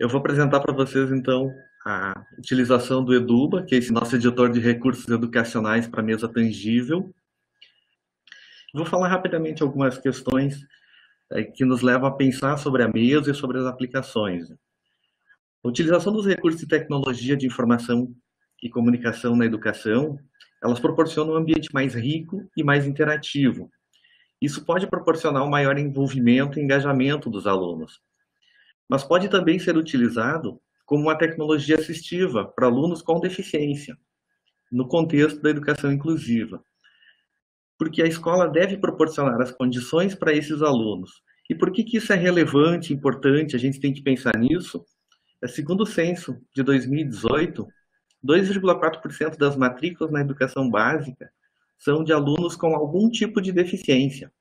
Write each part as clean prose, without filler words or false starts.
Eu vou apresentar para vocês, então, a utilização do Eduba, que é esse nosso editor de recursos educacionais para mesa tangível. Vou falar rapidamente algumas questões que nos levam a pensar sobre a mesa e sobre as aplicações. A utilização dos recursos de tecnologia de informação e comunicação na educação, elas proporcionam um ambiente mais rico e mais interativo. Isso pode proporcionar um maior envolvimento e engajamento dos alunos, mas pode também ser utilizado como uma tecnologia assistiva para alunos com deficiência, no contexto da educação inclusiva. Porque a escola deve proporcionar as condições para esses alunos. E por que isso é relevante, importante, a gente tem que pensar nisso? Segundo o censo de 2018, 2,4% das matrículas na educação básica são de alunos com algum tipo de deficiência.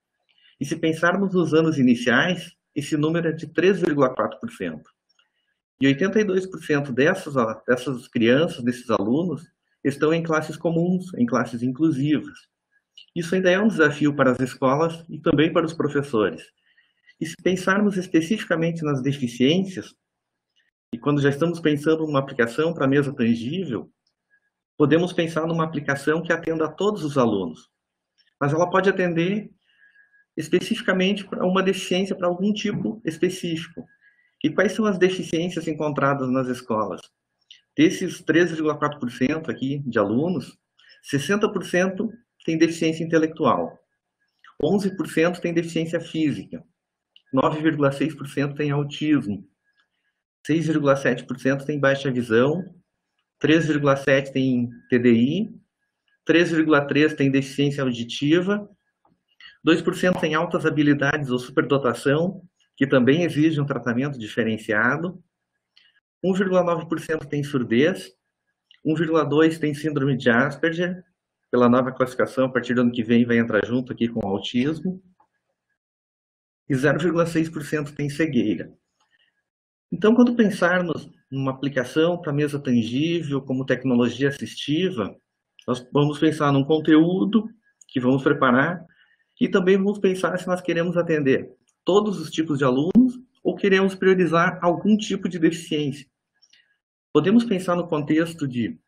E se pensarmos nos anos iniciais, esse número é de 3,4%. E 82% dessas crianças, desses alunos, estão em classes comuns, em classes inclusivas. Isso ainda é um desafio para as escolas e também para os professores. E se pensarmos especificamente nas deficiências, e quando já estamos pensando numa aplicação para a mesa tangível, podemos pensar numa aplicação que atenda a todos os alunos, mas ela pode atender especificamente para uma deficiência, para algum tipo específico. E quais são as deficiências encontradas nas escolas? Desses 3,4% aqui de alunos, 60% tem deficiência intelectual, 11% tem deficiência física, 9,6% tem autismo, 6,7% tem baixa visão, 3,7% tem TDI, 3,3% tem deficiência auditiva, 2% tem altas habilidades ou superdotação, que também exige um tratamento diferenciado, 1,9% tem surdez, 1,2% tem síndrome de Asperger, pela nova classificação, a partir do ano que vem vai entrar junto aqui com o autismo, e 0,6% tem cegueira. Então, quando pensarmos numa aplicação para mesa tangível, como tecnologia assistiva, nós vamos pensar num conteúdo que vamos preparar e também vamos pensar se nós queremos atender todos os tipos de alunos ou queremos priorizar algum tipo de deficiência. Podemos pensar no contexto de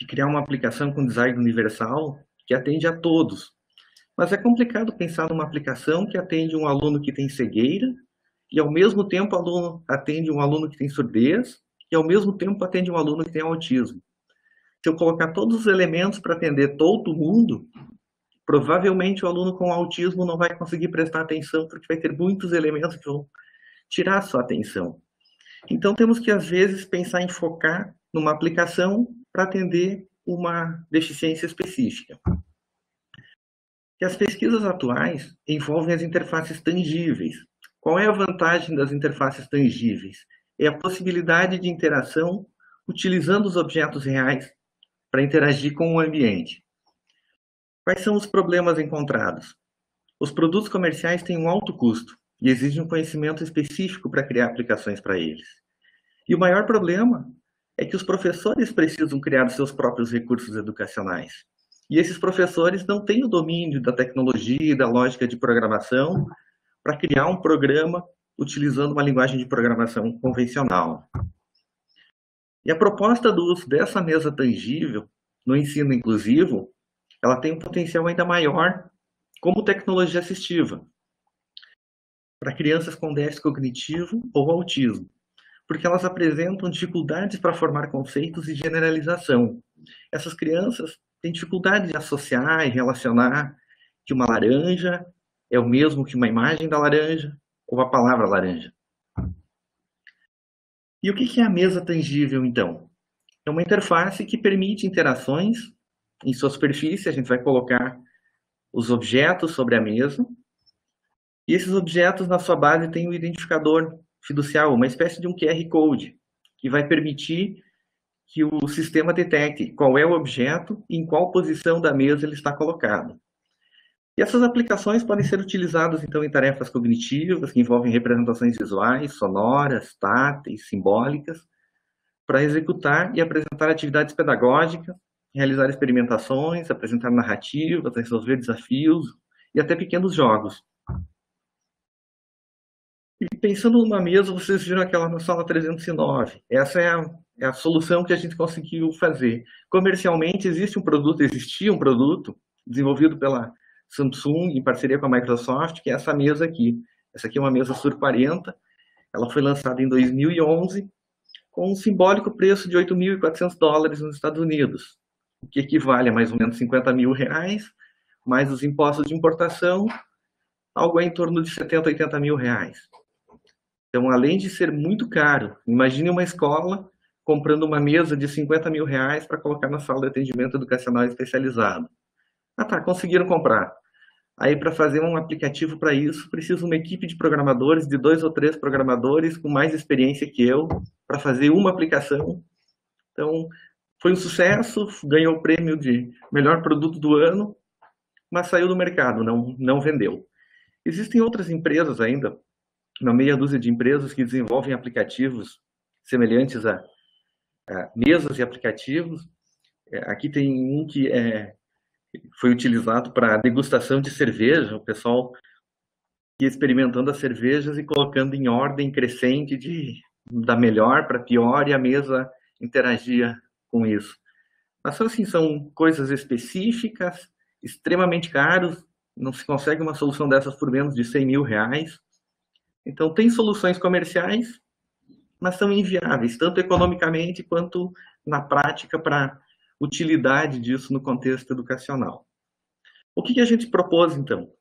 criar uma aplicação com design universal que atende a todos, mas é complicado pensar numa aplicação que atende um aluno que tem cegueira e, ao mesmo tempo, atende um aluno que tem surdez e, ao mesmo tempo, atende um aluno que tem autismo. Se eu colocar todos os elementos para atender todo mundo, provavelmente o aluno com autismo não vai conseguir prestar atenção, porque vai ter muitos elementos que vão tirar a sua atenção. Então, temos que, às vezes, pensar em focar numa aplicação para atender uma deficiência específica. E as pesquisas atuais envolvem as interfaces tangíveis. Qual é a vantagem das interfaces tangíveis? É a possibilidade de interação utilizando os objetos reais para interagir com o ambiente. Quais são os problemas encontrados? Os produtos comerciais têm um alto custo e exigem um conhecimento específico para criar aplicações para eles. E o maior problema é que os professores precisam criar seus próprios recursos educacionais. E esses professores não têm o domínio da tecnologia e da lógica de programação para criar um programa utilizando uma linguagem de programação convencional. E a proposta do uso dessa mesa tangível no ensino inclusivo, ela tem um potencial ainda maior como tecnologia assistiva para crianças com déficit cognitivo ou autismo, porque elas apresentam dificuldades para formar conceitos e generalização. Essas crianças têm dificuldade de associar e relacionar que uma laranja é o mesmo que uma imagem da laranja ou a palavra laranja. E o que é a mesa tangível, então? É uma interface que permite interações em sua superfície, a gente vai colocar os objetos sobre a mesa, e esses objetos, na sua base, têm um identificador fiducial, uma espécie de um QR Code, que vai permitir que o sistema detecte qual é o objeto e em qual posição da mesa ele está colocado. E essas aplicações podem ser utilizadas, então, em tarefas cognitivas, que envolvem representações visuais, sonoras, táteis, simbólicas, para executar e apresentar atividades pedagógicas, realizar experimentações, apresentar narrativas, resolver desafios e até pequenos jogos. E pensando numa mesa, vocês viram aquela na sala 309. Essa é a solução que a gente conseguiu fazer. Comercialmente, existia um produto desenvolvido pela Samsung em parceria com a Microsoft, que é essa mesa aqui. Essa aqui é uma mesa Sur 40. Ela foi lançada em 2011 com um simbólico preço de $8.400 nos Estados Unidos, o que equivale a mais ou menos R$50 mil, mais os impostos de importação, algo em torno de 70, 80 mil reais. Então, além de ser muito caro, imagine uma escola comprando uma mesa de 50 mil reais para colocar na sala de atendimento educacional especializado. Ah, tá, conseguiram comprar. Aí, para fazer um aplicativo para isso, precisa uma equipe de programadores, de 2 ou 3 programadores com mais experiência que eu, para fazer uma aplicação. Então, foi um sucesso, ganhou o prêmio de melhor produto do ano, mas saiu do mercado, não vendeu. Existem outras empresas ainda, uma meia dúzia de empresas que desenvolvem aplicativos semelhantes a mesas e aplicativos. Aqui tem um que foi utilizado para degustação de cerveja, o pessoal ia experimentando as cervejas e colocando em ordem crescente da melhor para pior, e a mesa interagia com isso. Mas assim, são coisas específicas, extremamente caros, não se consegue uma solução dessas por menos de 100 mil reais. Então, tem soluções comerciais, mas são inviáveis, tanto economicamente quanto na prática para utilidade disso no contexto educacional. O que a gente propôs, então?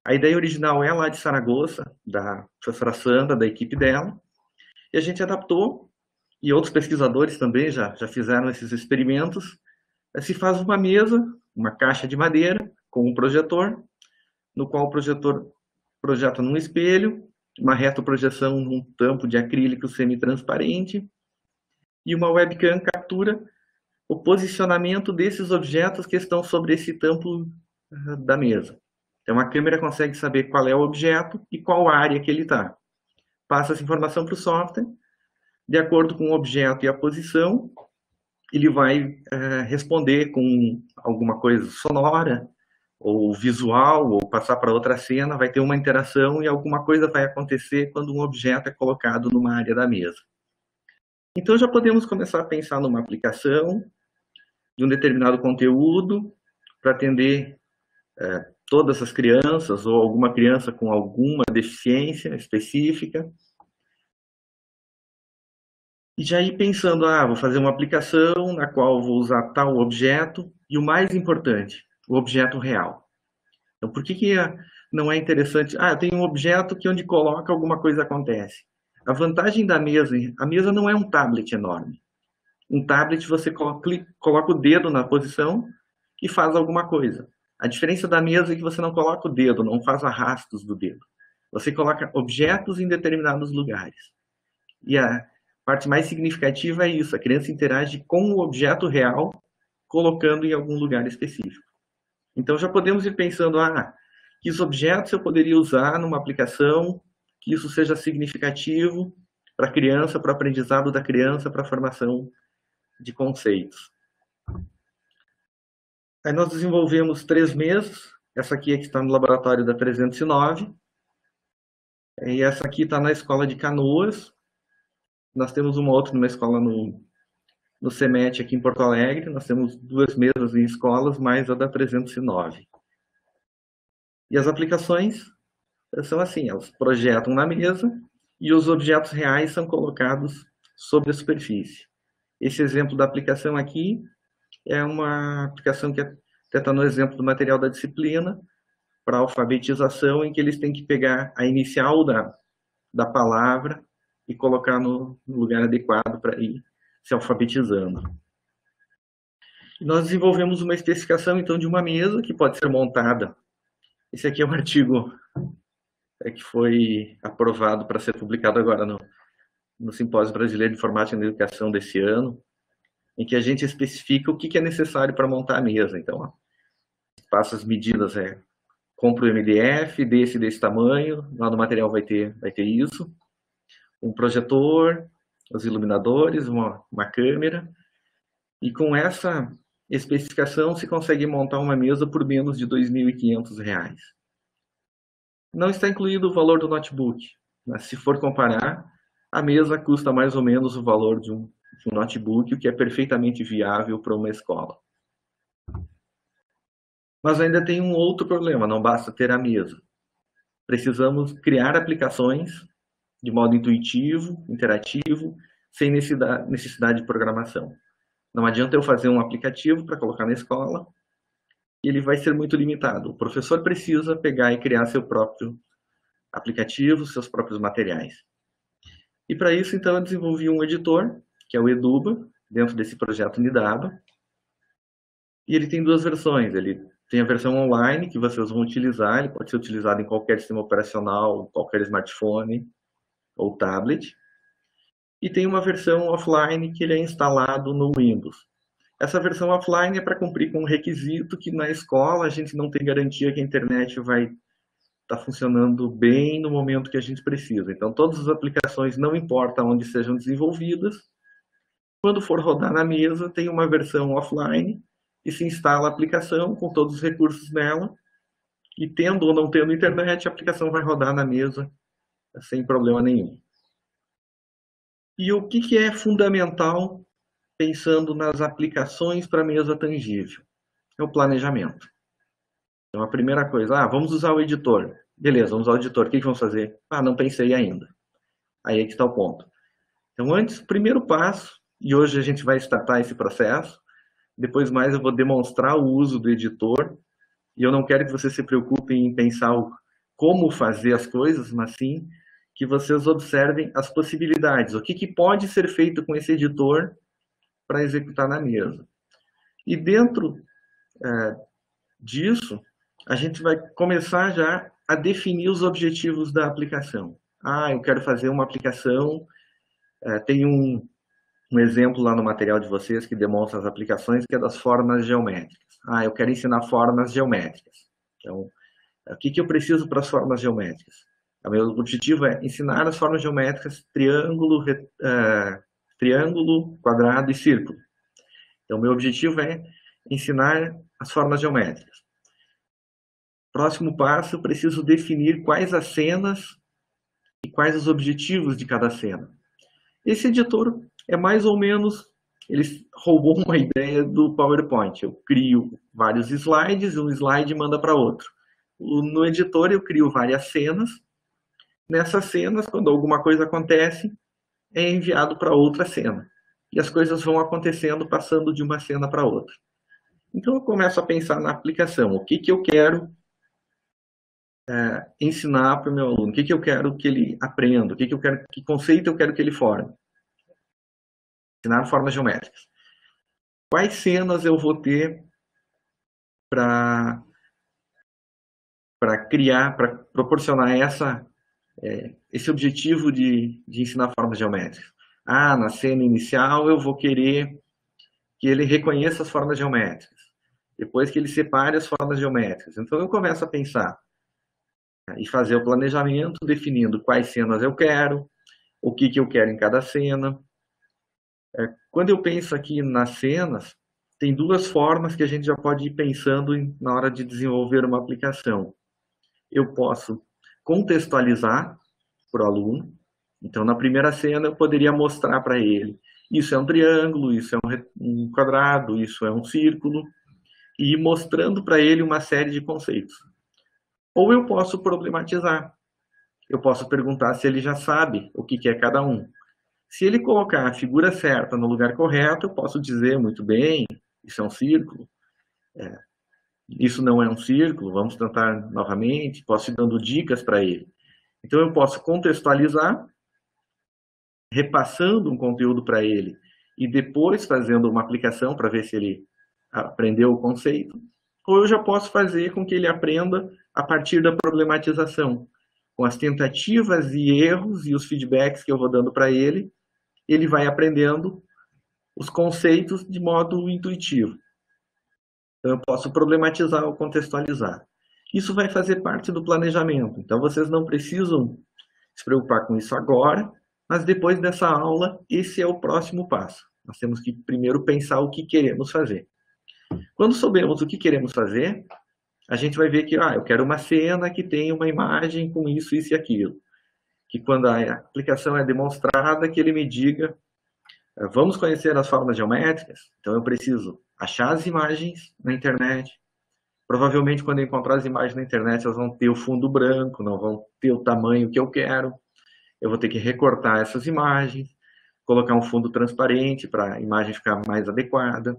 A ideia original é lá de Saragoça, da professora Sandra, da equipe dela, e a gente adaptou, e outros pesquisadores também já fizeram esses experimentos. Se faz uma mesa, uma caixa de madeira, com um projetor, no qual o projetor projeta num espelho, uma retroprojeção num tampo de acrílico semi-transparente, e uma webcam captura o posicionamento desses objetos que estão sobre esse tampo da mesa. Então, a câmera consegue saber qual é o objeto e qual área que ele está. Passa essa informação para o software, de acordo com o objeto e a posição, ele vai responder com alguma coisa sonora, ou visual, ou passar para outra cena, vai ter uma interação e alguma coisa vai acontecer quando um objeto é colocado numa área da mesa. Então, já podemos começar a pensar numa aplicação de um determinado conteúdo para atender todas as crianças ou alguma criança com alguma deficiência específica. E já ir pensando, vou fazer uma aplicação na qual vou usar tal objeto, e o mais importante, o objeto real. Então, por que não é interessante? Eu tenho um objeto que onde coloca alguma coisa acontece. A vantagem da mesa, a mesa não é um tablet enorme. Um tablet você coloca o dedo na posição e faz alguma coisa. A diferença da mesa é que você não coloca o dedo, não faz arrastos do dedo. Você coloca objetos em determinados lugares. E a parte mais significativa é isso, a criança interage com o objeto real, colocando em algum lugar específico. Então, já podemos ir pensando, que objetos eu poderia usar numa aplicação, que isso seja significativo para a criança, para o aprendizado da criança, para a formação de conceitos. Aí nós desenvolvemos 3 mesas, essa aqui é que está no laboratório da 309, e essa aqui está na escola de Canoas. Nós temos uma outra numa escola no CEMET aqui em Porto Alegre, nós temos 2 mesas em escolas, mais a da 309. E as aplicações são assim, elas projetam na mesa e os objetos reais são colocados sobre a superfície. Esse exemplo da aplicação aqui é uma aplicação que até está no exemplo do material da disciplina, para alfabetização, em que eles têm que pegar a inicial da palavra e colocar no lugar adequado para ir se alfabetizando. E nós desenvolvemos uma especificação, então, de uma mesa que pode ser montada. Esse aqui é um artigo que foi aprovado para ser publicado agora no Simpósio Brasileiro de Informática na Educação desse ano, em que a gente especifica o que é necessário para montar a mesa. Então, passa as medidas, compra o MDF desse tamanho, lá no material vai ter isso, um projetor, os iluminadores, uma câmera, e com essa especificação se consegue montar uma mesa por menos de R$ 2.500. Não está incluído o valor do notebook. Mas se for comparar, a mesa custa mais ou menos o valor de um notebook, o que é perfeitamente viável para uma escola. Mas ainda tem um outro problema, não basta ter a mesa. Precisamos criar aplicações de modo intuitivo, interativo, sem necessidade de programação. Não adianta eu fazer um aplicativo para colocar na escola, e ele vai ser muito limitado. O professor precisa pegar e criar seu próprio aplicativo, seus próprios materiais. E para isso, então, eu desenvolvi um editor, que é o Eduba, dentro desse projeto Nidaba. E ele tem duas versões. Ele tem a versão online, que vocês vão utilizar, ele pode ser utilizado em qualquer sistema operacional, qualquer smartphone ou tablet. E tem uma versão offline, que ele é instalado no Windows. Essa versão offline é para cumprir com um requisito que na escola a gente não tem garantia que a internet vai estar funcionando bem no momento que a gente precisa. Então, todas as aplicações, não importa onde sejam desenvolvidas, quando for rodar na mesa, tem uma versão offline e se instala a aplicação com todos os recursos nela, e tendo ou não tendo internet, a aplicação vai rodar na mesa sem problema nenhum. E o que é fundamental pensando nas aplicações para a mesa tangível? É o planejamento. Então, a primeira coisa, vamos usar o editor. Beleza, vamos usar o editor. O que vamos fazer? Não pensei ainda. Aí é que está o ponto. Então, antes, primeiro passo, e hoje a gente vai startar esse processo, depois mais eu vou demonstrar o uso do editor, e eu não quero que vocês se preocupem em pensar como fazer as coisas, mas sim que vocês observem as possibilidades, o que pode ser feito com esse editor para executar na mesa. E dentro disso, a gente vai começar já a definir os objetivos da aplicação. Eu quero fazer uma aplicação, tem um exemplo lá no material de vocês que demonstra as aplicações, que é das formas geométricas. Eu quero ensinar formas geométricas. Então, o que eu preciso para as formas geométricas? O meu objetivo é ensinar as formas geométricas triângulo, quadrado e círculo. Então, meu objetivo é ensinar as formas geométricas. Próximo passo, eu preciso definir quais as cenas e quais os objetivos de cada cena. Esse editor é mais ou menos, ele roubou uma ideia do PowerPoint. Eu crio vários slides, um slide manda para outro. No editor eu crio várias cenas. Nessas cenas, quando alguma coisa acontece, é enviado para outra cena. E as coisas vão acontecendo, passando de uma cena para outra. Então eu começo a pensar na aplicação. O que eu quero ensinar para o meu aluno? O que eu quero que ele aprenda? Que conceito eu quero que ele forme? Ensinar formas geométricas. Quais cenas eu vou ter para criar, para proporcionar esse objetivo de ensinar formas geométricas? Na cena inicial eu vou querer que ele reconheça as formas geométricas. Depois que ele separe as formas geométricas. Então eu começo a pensar e fazer o planejamento definindo quais cenas eu quero, o que eu quero em cada cena. Quando eu penso aqui nas cenas, tem duas formas que a gente já pode ir pensando na hora de desenvolver uma aplicação. Eu posso contextualizar para o aluno. Então, na primeira cena, eu poderia mostrar para ele: isso é um triângulo, isso é um quadrado, isso é um círculo, e ir mostrando para ele uma série de conceitos. Ou eu posso problematizar. Eu posso perguntar se ele já sabe o que é cada um. Se ele colocar a figura certa no lugar correto, eu posso dizer muito bem: isso é um círculo, isso não é um círculo, vamos tentar novamente. Posso ir dando dicas para ele. Então, eu posso contextualizar, repassando um conteúdo para ele e depois fazendo uma aplicação para ver se ele aprendeu o conceito. Ou eu já posso fazer com que ele aprenda a partir da problematização. Com as tentativas e erros e os feedbacks que eu vou dando para ele, ele vai aprendendo os conceitos de modo intuitivo. Então, eu posso problematizar ou contextualizar. Isso vai fazer parte do planejamento. Então, vocês não precisam se preocupar com isso agora, mas depois dessa aula, esse é o próximo passo. Nós temos que primeiro pensar o que queremos fazer. Quando soubermos o que queremos fazer, a gente vai ver que eu quero uma cena que tenha uma imagem com isso, isso e aquilo. que quando a aplicação é demonstrada, que ele me diga, vamos conhecer as formas geométricas? Então eu preciso achar as imagens na internet. Provavelmente quando eu encontrar as imagens na internet, elas vão ter o fundo branco, não vão ter o tamanho que eu quero. Eu vou ter que recortar essas imagens, colocar um fundo transparente para a imagem ficar mais adequada,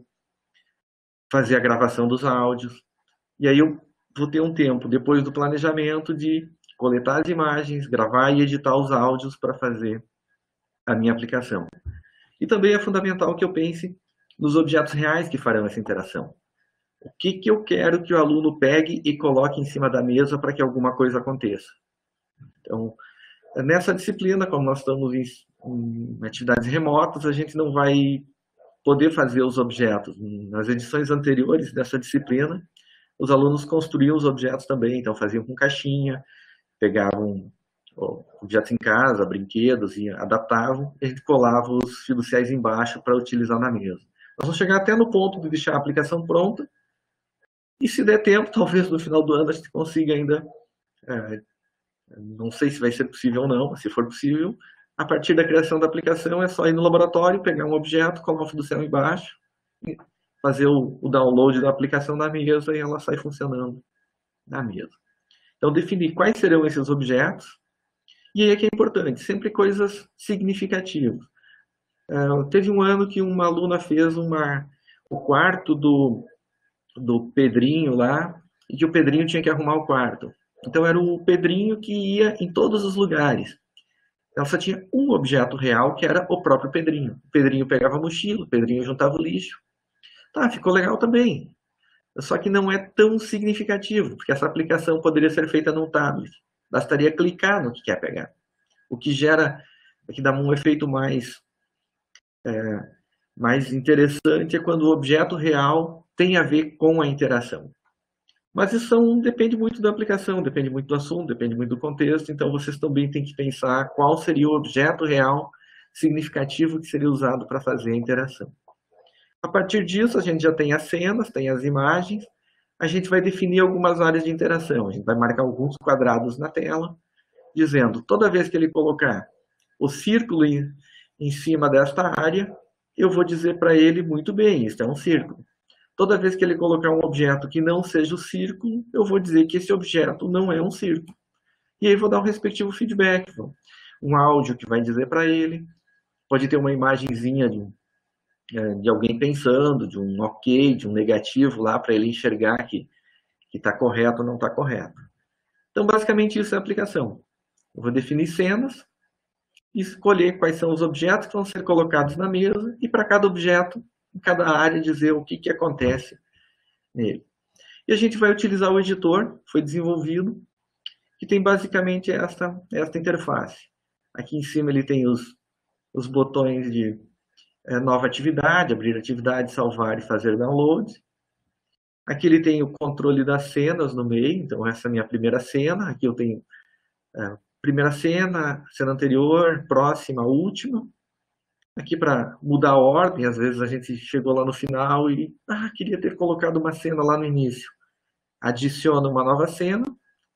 fazer a gravação dos áudios. E aí eu vou ter um tempo, depois do planejamento, de coletar as imagens, gravar e editar os áudios para fazer a minha aplicação. E também é fundamental que eu pense nos objetos reais que farão essa interação. O que eu quero que o aluno pegue e coloque em cima da mesa para que alguma coisa aconteça. Então, nessa disciplina, como nós estamos em atividades remotas, a gente não vai poder fazer os objetos. Nas edições anteriores dessa disciplina, os alunos construíam os objetos também, então faziam com caixinha, pegavam objetos em casa, brinquedos, e adaptavam, e a gente colava os fiduciais embaixo para utilizar na mesa. Nós vamos chegar até no ponto de deixar a aplicação pronta, e se der tempo, talvez no final do ano a gente consiga ainda, não sei se vai ser possível ou não, mas se for possível, a partir da criação da aplicação é só ir no laboratório, pegar um objeto, colocar o fiducial embaixo, fazer o download da aplicação na mesa e ela sai funcionando na mesa. Então, definir quais serão esses objetos, e aí é que é importante, sempre coisas significativas. Teve um ano que uma aluna fez o quarto do Pedrinho lá, e que o Pedrinho tinha que arrumar o quarto. Então, era o Pedrinho que ia em todos os lugares. Ela só tinha um objeto real, que era o próprio Pedrinho. O Pedrinho pegava a mochila, o Pedrinho juntava o lixo. Tá, ficou legal também. Só que não é tão significativo, porque essa aplicação poderia ser feita num tablet. Bastaria clicar no que quer pegar. O que gera, o que dá um efeito mais interessante é quando o objeto real tem a ver com a interação. Mas isso depende muito da aplicação, depende muito do assunto, depende muito do contexto, então vocês também têm que pensar qual seria o objeto real significativo que seria usado para fazer a interação. A partir disso, a gente já tem as cenas, tem as imagens, a gente vai definir algumas áreas de interação, a gente vai marcar alguns quadrados na tela, dizendo, toda vez que ele colocar o círculo em cima desta área, eu vou dizer para ele, muito bem, isso é um círculo. Toda vez que ele colocar um objeto que não seja o círculo, eu vou dizer que esse objeto não é um círculo. E aí vou dar um respectivo feedback, um áudio que vai dizer para ele, pode ter uma imagenzinha de alguém pensando, de um ok, de um negativo lá, para ele enxergar que está correto ou não está correto. Então, basicamente, isso é a aplicação. Eu vou definir cenas, e escolher quais são os objetos que vão ser colocados na mesa, e para cada objeto, em cada área, dizer o que acontece nele. E a gente vai utilizar o editor, foi desenvolvido, que tem basicamente esta interface. Aqui em cima ele tem os botões de nova atividade, abrir atividade, salvar e fazer download. Aqui ele tem o controle das cenas no meio, então essa é a minha primeira cena, aqui eu tenho primeira cena, cena anterior, próxima, última. Aqui para mudar a ordem, às vezes a gente chegou lá no final e queria ter colocado uma cena lá no início. Adiciona uma nova cena,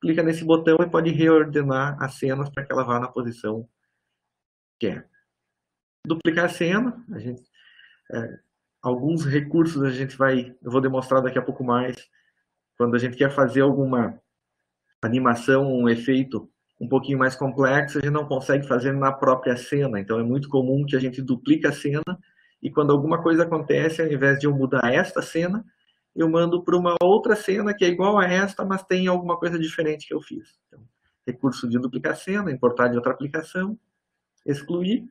clica nesse botão e pode reordenar as cenas para que ela vá na posição que quer. Duplicar a cena, alguns recursos eu vou demonstrar daqui a pouco mais, quando a gente quer fazer alguma animação, um efeito um pouquinho mais complexo, a gente não consegue fazer na própria cena, então é muito comum que a gente duplique a cena, e quando alguma coisa acontece, ao invés de eu mudar esta cena, eu mando para uma outra cena que é igual a esta, mas tem alguma coisa diferente que eu fiz. Então, recurso de duplicar cena, importar de outra aplicação, excluir.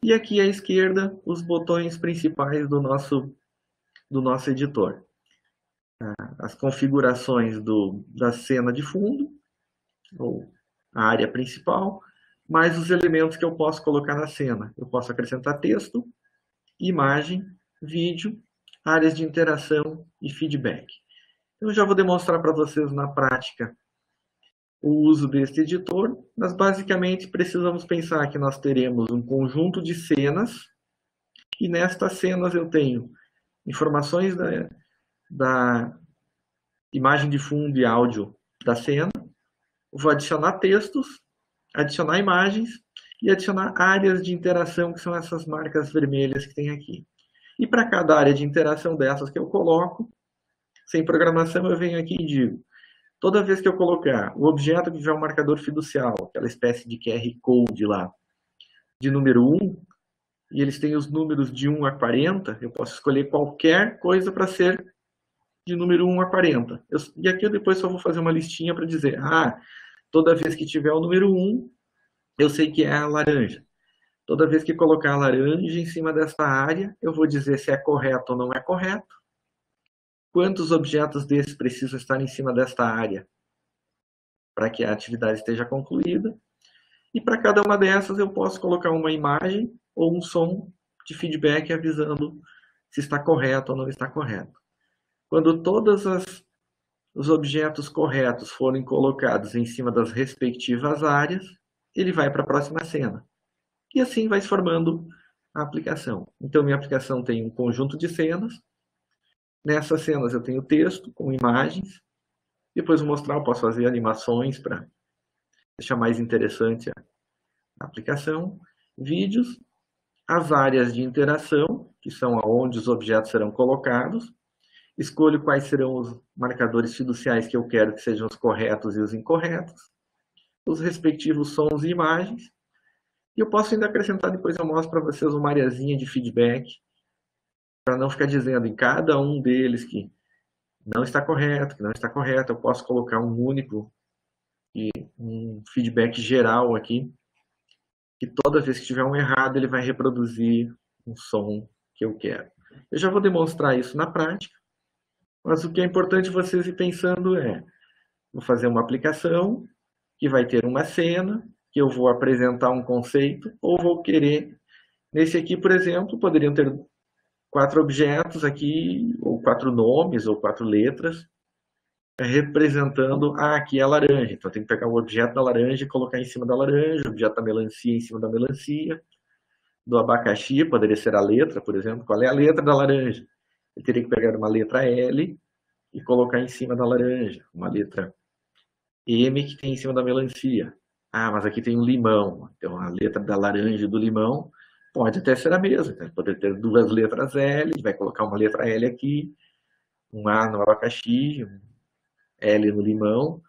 E aqui à esquerda, os botões principais do nosso editor. As configurações da cena de fundo, ou a área principal, mais os elementos que eu posso colocar na cena. Eu posso acrescentar texto, imagem, vídeo, áreas de interação e feedback. Eu já vou demonstrar para vocês na prática o uso deste editor, mas basicamente precisamos pensar que nós teremos um conjunto de cenas, e nestas cenas eu tenho informações da imagem de fundo e áudio da cena, vou adicionar textos, adicionar imagens e adicionar áreas de interação, que são essas marcas vermelhas que tem aqui. E para cada área de interação dessas que eu coloco, sem programação, eu venho aqui e digo, toda vez que eu colocar o objeto que tiver um marcador fiducial, aquela espécie de QR Code lá, de número 1, e eles têm os números de 1 a 40, eu posso escolher qualquer coisa para ser de número 1 a 40. E aqui eu depois só vou fazer uma listinha para dizer, toda vez que tiver o número 1, eu sei que é a laranja. Toda vez que colocar a laranja em cima dessa área, eu vou dizer se é correto ou não é correto. Quantos objetos desses precisam estar em cima desta área para que a atividade esteja concluída. E para cada uma dessas eu posso colocar uma imagem ou um som de feedback avisando se está correto ou não está correto. Quando todos os objetos corretos forem colocados em cima das respectivas áreas, ele vai para a próxima cena. E assim vai se formando a aplicação. Então, minha aplicação tem um conjunto de cenas. Nessas cenas eu tenho texto com imagens. Depois vou mostrar, eu posso fazer animações para deixar mais interessante a aplicação. Vídeos, as áreas de interação, que são onde os objetos serão colocados. Escolho quais serão os marcadores fiduciais que eu quero que sejam os corretos e os incorretos. Os respectivos sons e imagens. E eu posso ainda acrescentar, depois eu mostro para vocês uma areazinha de feedback, para não ficar dizendo em cada um deles que não está correto, que não está correto. Eu posso colocar um único e um feedback geral aqui, que toda vez que tiver um errado, ele vai reproduzir um som que eu quero. Eu já vou demonstrar isso na prática, mas o que é importante vocês ir pensando é, vou fazer uma aplicação que vai ter uma cena, que eu vou apresentar um conceito, ou vou querer, nesse aqui, por exemplo, poderiam ter 4 objetos aqui, ou 4 nomes, ou 4 letras, representando, aqui é a laranja. Então, eu tenho que pegar o objeto da laranja e colocar em cima da laranja, o objeto da melancia em cima da melancia, do abacaxi, poderia ser a letra, por exemplo. Qual é a letra da laranja? Eu teria que pegar uma letra L e colocar em cima da laranja, uma letra M que tem em cima da melancia. Mas aqui tem um limão. Então, a letra da laranja e do limão pode até ser a mesma. Então, pode ter 2 letras L, vai colocar uma letra L aqui, um A no abacaxi, um L no limão.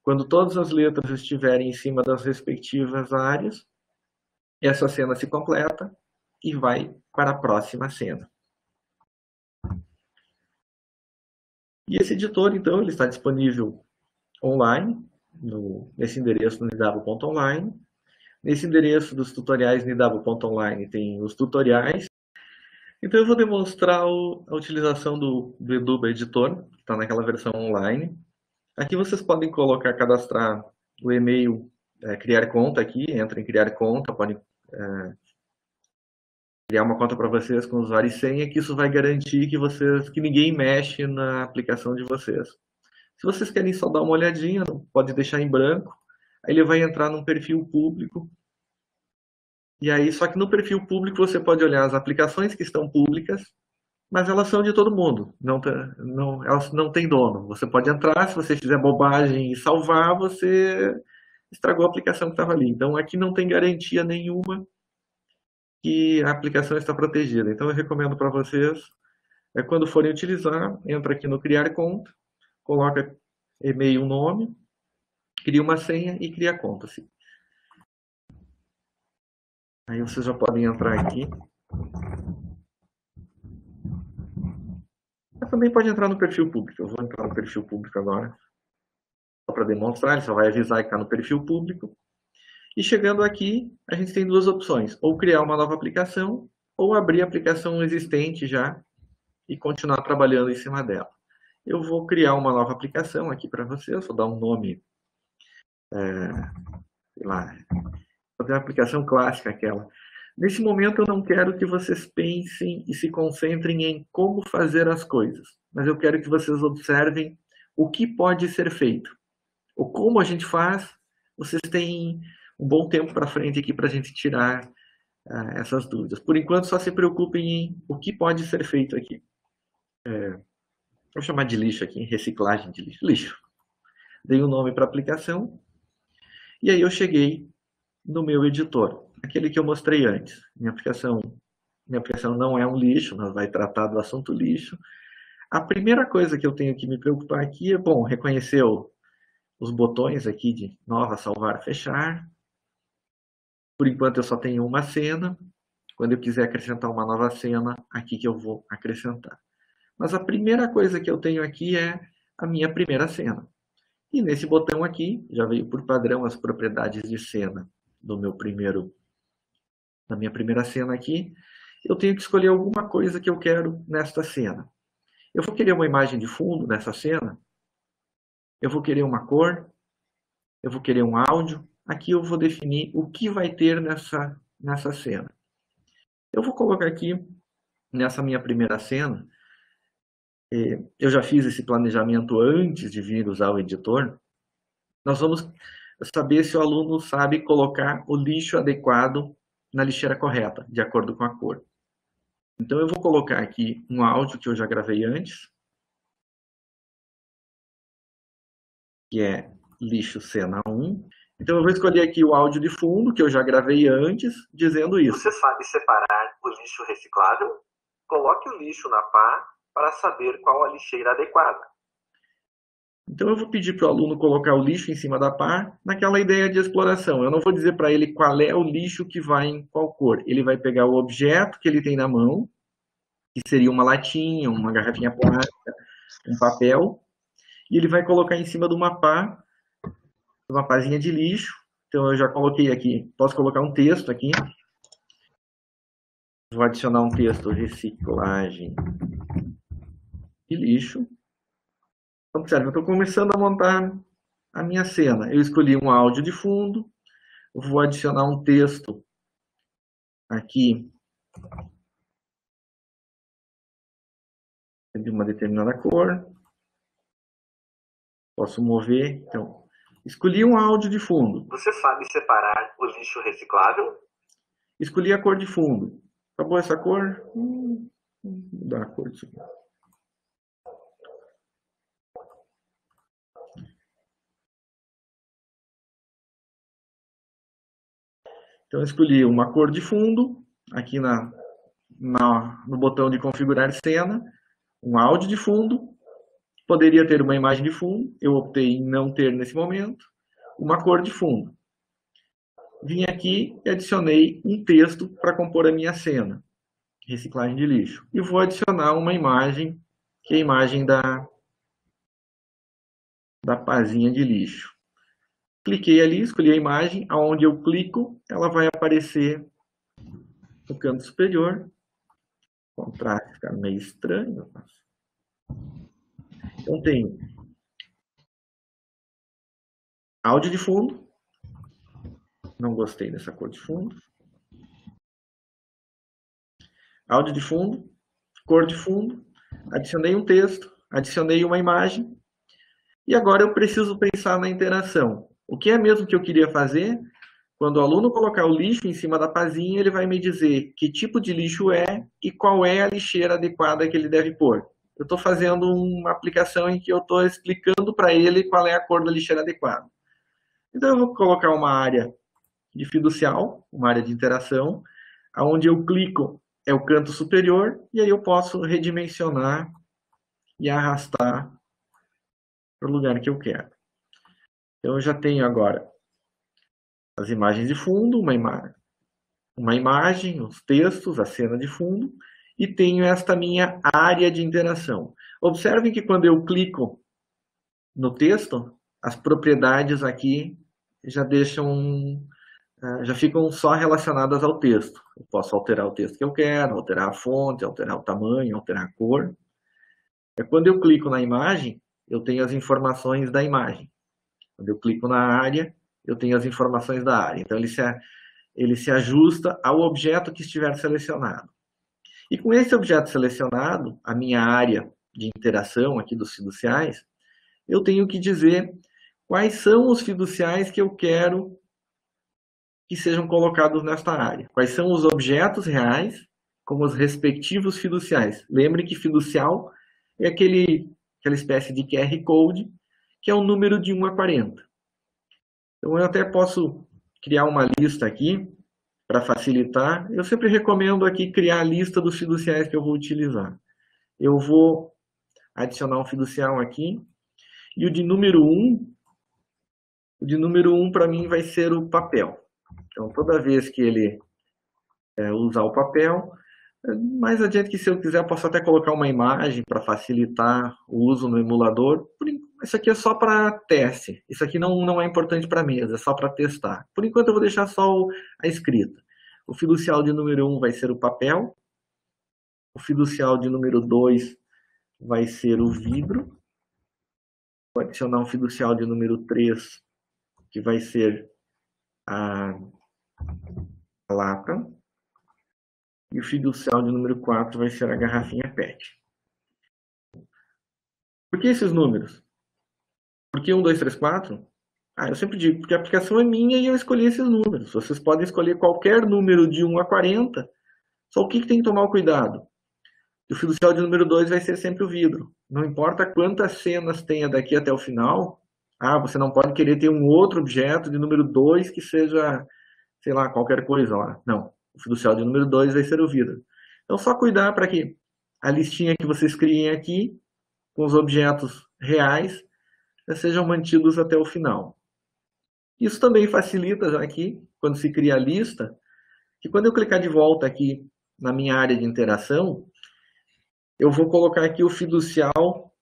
Quando todas as letras estiverem em cima das respectivas áreas, essa cena se completa e vai para a próxima cena. E esse editor, então, ele está disponível online, nesse endereço no nidavo.online. Nesse endereço dos tutoriais nidavo.online tem os tutoriais. Então eu vou demonstrar a utilização do Eduba Editor, que está naquela versão online. Aqui vocês podem cadastrar o e-mail, criar conta aqui, entra em criar conta, podem criar uma conta para vocês com usuário e senha, que isso vai garantir que ninguém mexe na aplicação de vocês. Se vocês querem só dar uma olhadinha, pode deixar em branco, aí ele vai entrar num perfil público. E aí, só que no perfil público você pode olhar as aplicações que estão públicas, mas elas são de todo mundo, elas não têm dono. Você pode entrar, se você fizer bobagem e salvar, você estragou a aplicação que estava ali. Então aqui não tem garantia nenhuma que a aplicação está protegida. Então eu recomendo para vocês, quando forem utilizar, entra aqui no criar conta, coloca e-mail, nome, cria uma senha e cria a conta. Assim. Aí vocês já podem entrar aqui. Mas também pode entrar no perfil público. Eu vou entrar no perfil público agora. Só para demonstrar, ele só vai avisar que está no perfil público. E chegando aqui, a gente tem 2 opções. Ou criar uma nova aplicação, ou abrir a aplicação existente já e continuar trabalhando em cima dela. Eu vou criar uma nova aplicação aqui para vocês. Vou dar um nome, sei lá, vou dar uma aplicação clássica aquela. Nesse momento eu não quero que vocês pensem e se concentrem em como fazer as coisas, mas eu quero que vocês observem o que pode ser feito. Ou como a gente faz, vocês têm um bom tempo para frente aqui para a gente tirar essas dúvidas. Por enquanto, só se preocupem em o que pode ser feito aqui. Vou chamar de lixo aqui, reciclagem de lixo. Lixo. Dei um nome para a aplicação. E aí eu cheguei no meu editor, aquele que eu mostrei antes. Minha aplicação não é um lixo, mas vai tratar do assunto lixo. A primeira coisa que eu tenho que me preocupar aqui é, bom, reconhecer os botões aqui de nova, salvar, fechar. Por enquanto eu só tenho uma cena. Quando eu quiser acrescentar uma nova cena, aqui que eu vou acrescentar. Mas a primeira coisa que eu tenho aqui é a minha primeira cena. E nesse botão aqui, já veio por padrão as propriedades de cena da minha primeira cena aqui. Eu tenho que escolher alguma coisa que eu quero nesta cena. Eu vou querer uma imagem de fundo nessa cena. Eu vou querer uma cor. Eu vou querer um áudio. Aqui eu vou definir o que vai ter nessa cena. Eu vou colocar aqui, nessa minha primeira cena, eu já fiz esse planejamento antes de vir usar o editor. Nós vamos saber se o aluno sabe colocar o lixo adequado na lixeira correta, de acordo com a cor. Então eu vou colocar aqui um áudio que eu já gravei antes, que é lixo cena 1. Então eu vou escolher aqui o áudio de fundo, que eu já gravei antes, dizendo isso. Você sabe separar o lixo reciclável? Coloque o lixo na pá para saber qual a lixeira adequada. Então eu vou pedir para o aluno colocar o lixo em cima da pá, naquela ideia de exploração. Eu não vou dizer para ele qual é o lixo que vai em qual cor. Ele vai pegar o objeto que ele tem na mão, que seria uma latinha, uma garrafinha plástica, um papel, e ele vai colocar em cima de uma pazinha de lixo. Então eu já coloquei aqui, posso colocar um texto aqui. Vou adicionar um texto, reciclagem de lixo. Observe, eu estou começando a montar a minha cena. Eu escolhi um áudio de fundo, vou adicionar um texto aqui de uma determinada cor. Posso mover. Então, escolhi um áudio de fundo. Você sabe separar o lixo reciclável? Escolhi a cor de fundo. Acabou essa cor? Vou mudar a cor disso aqui. Então, eu escolhi uma cor de fundo, aqui no botão de configurar cena, um áudio de fundo, poderia ter uma imagem de fundo, eu optei em não ter nesse momento, uma cor de fundo. Vim aqui e adicionei um texto para compor a minha cena, reciclagem de lixo. E vou adicionar uma imagem, que é a imagem da pazinha de lixo. Cliquei ali, escolhi a imagem, aonde eu clico, ela vai aparecer no canto superior. O contraste fica meio estranho. Então tem áudio de fundo. Não gostei dessa cor de fundo. Áudio de fundo, cor de fundo. Adicionei um texto, adicionei uma imagem. E agora eu preciso pensar na interação. O que é mesmo que eu queria fazer? Quando o aluno colocar o lixo em cima da pazinha, ele vai me dizer que tipo de lixo é e qual é a lixeira adequada que ele deve pôr. Eu estou fazendo uma aplicação em que eu estou explicando para ele qual é a cor da lixeira adequada. Então eu vou colocar uma área de fiducial, uma área de interação, onde eu clico é o canto superior, e aí eu posso redimensionar e arrastar para o lugar que eu quero. Então eu já tenho agora as imagens de fundo, uma imagem, os textos, a cena de fundo, e tenho esta minha área de interação. Observem que quando eu clico no texto, as propriedades aqui já ficam só relacionadas ao texto. Eu posso alterar o texto que eu quero, alterar a fonte, alterar o tamanho, alterar a cor. Quando eu clico na imagem, eu tenho as informações da imagem. Quando eu clico na área, eu tenho as informações da área. Então, ele se ajusta ao objeto que estiver selecionado. E com esse objeto selecionado, a minha área de interação aqui dos fiduciais, eu tenho que dizer quais são os fiduciais que eu quero que sejam colocados nesta área. Quais são os objetos reais com os respectivos fiduciais. Lembre que fiducial é aquela espécie de QR Code, que é um número de 1 a 40. Então, eu até posso criar uma lista aqui, para facilitar, eu sempre recomendo aqui criar a lista dos fiduciários que eu vou utilizar. Eu vou adicionar um fiduciário aqui, e o de número 1 para mim vai ser o papel. Então, toda vez que ele usar o papel, mais adiante que se eu quiser, eu posso até colocar uma imagem para facilitar o uso no emulador. Isso aqui é só para teste. Isso aqui não é importante para mesa, é só para testar. Por enquanto eu vou deixar só a escrita. O fiducial de número 1 vai ser o papel. O fiducial de número 2 vai ser o vidro. Vou adicionar um fiducial de número 3, que vai ser a lata. E o fiducial de número 4 vai ser a garrafinha PET. Por que esses números? Por que 1, 2, 3, 4? Eu sempre digo, porque a aplicação é minha e eu escolhi esses números. Vocês podem escolher qualquer número de 1 a 40. Só o que tem que tomar o cuidado? O fiducial de número 2 vai ser sempre o vidro. Não importa quantas cenas tenha daqui até o final, você não pode querer ter um outro objeto de número 2 que seja, sei lá, qualquer coisa lá. Não. O fiducial de número 2 vai ser o vidro. Então, só cuidar para que a listinha que vocês criem aqui, com os objetos reais, sejam mantidos até o final. Isso também facilita já aqui, quando se cria a lista, que quando eu clicar de volta aqui na minha área de interação, eu vou colocar aqui o fiducial.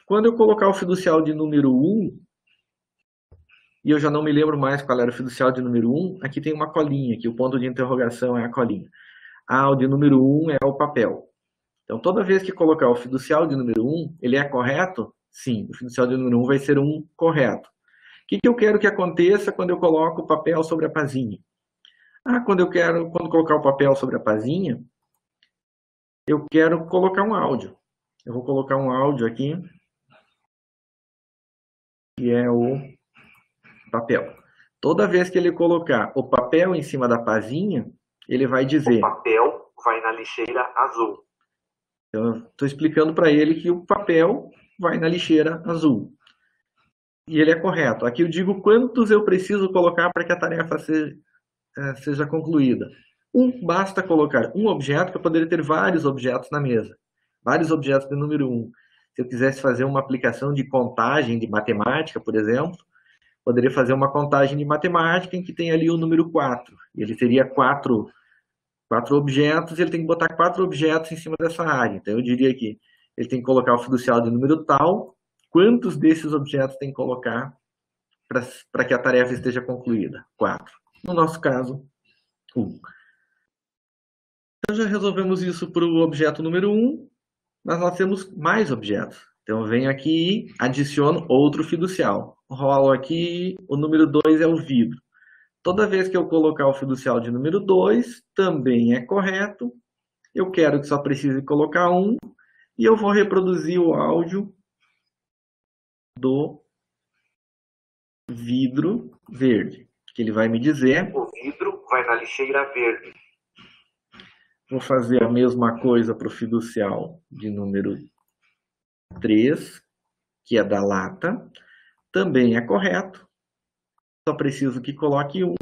Quando eu colocar o fiducial de número 1, e eu já não me lembro mais qual era o fiducial de número 1, aqui tem uma colinha, aqui o ponto de interrogação é a colinha. O de número 1 é o papel. Então, toda vez que colocar o fiducial de número 1, ele é correto? Sim, o fiducial de número 1 vai ser um correto. O que eu quero que aconteça quando eu coloco o papel sobre a pazinha? Quando colocar o papel sobre a pazinha, eu quero colocar um áudio. Eu vou colocar um áudio aqui, que é o papel. Toda vez que ele colocar o papel em cima da pazinha, ele vai dizer... O papel vai na lixeira azul. Então, eu estou explicando para ele que o papel vai na lixeira azul. E ele é correto. Aqui eu digo quantos eu preciso colocar para que a tarefa seja concluída. Basta colocar um objeto, que eu poderia ter vários objetos na mesa. Vários objetos de número 1. Se eu quisesse fazer uma aplicação de contagem de matemática, por exemplo, poderia fazer uma contagem de matemática em que tem ali o número 4. Ele teria quatro objetos, ele tem que botar 4 objetos em cima dessa área. Então eu diria que ele tem que colocar o fiducial de número tal, quantos desses objetos tem que colocar para que a tarefa esteja concluída? 4. No nosso caso, 1. Então já resolvemos isso para o objeto número 1, mas nós temos mais objetos. Então eu venho aqui e adiciono outro fiducial. Rolo aqui, o número 2 é o vidro. Toda vez que eu colocar o fiducial de número 2, também é correto. Eu quero que só precise colocar 1, e eu vou reproduzir o áudio do vidro verde, que ele vai me dizer... O vidro vai na lixeira verde. Vou fazer a mesma coisa para o fiducial de número 3, que é da lata. Também é correto. Só preciso que coloque 1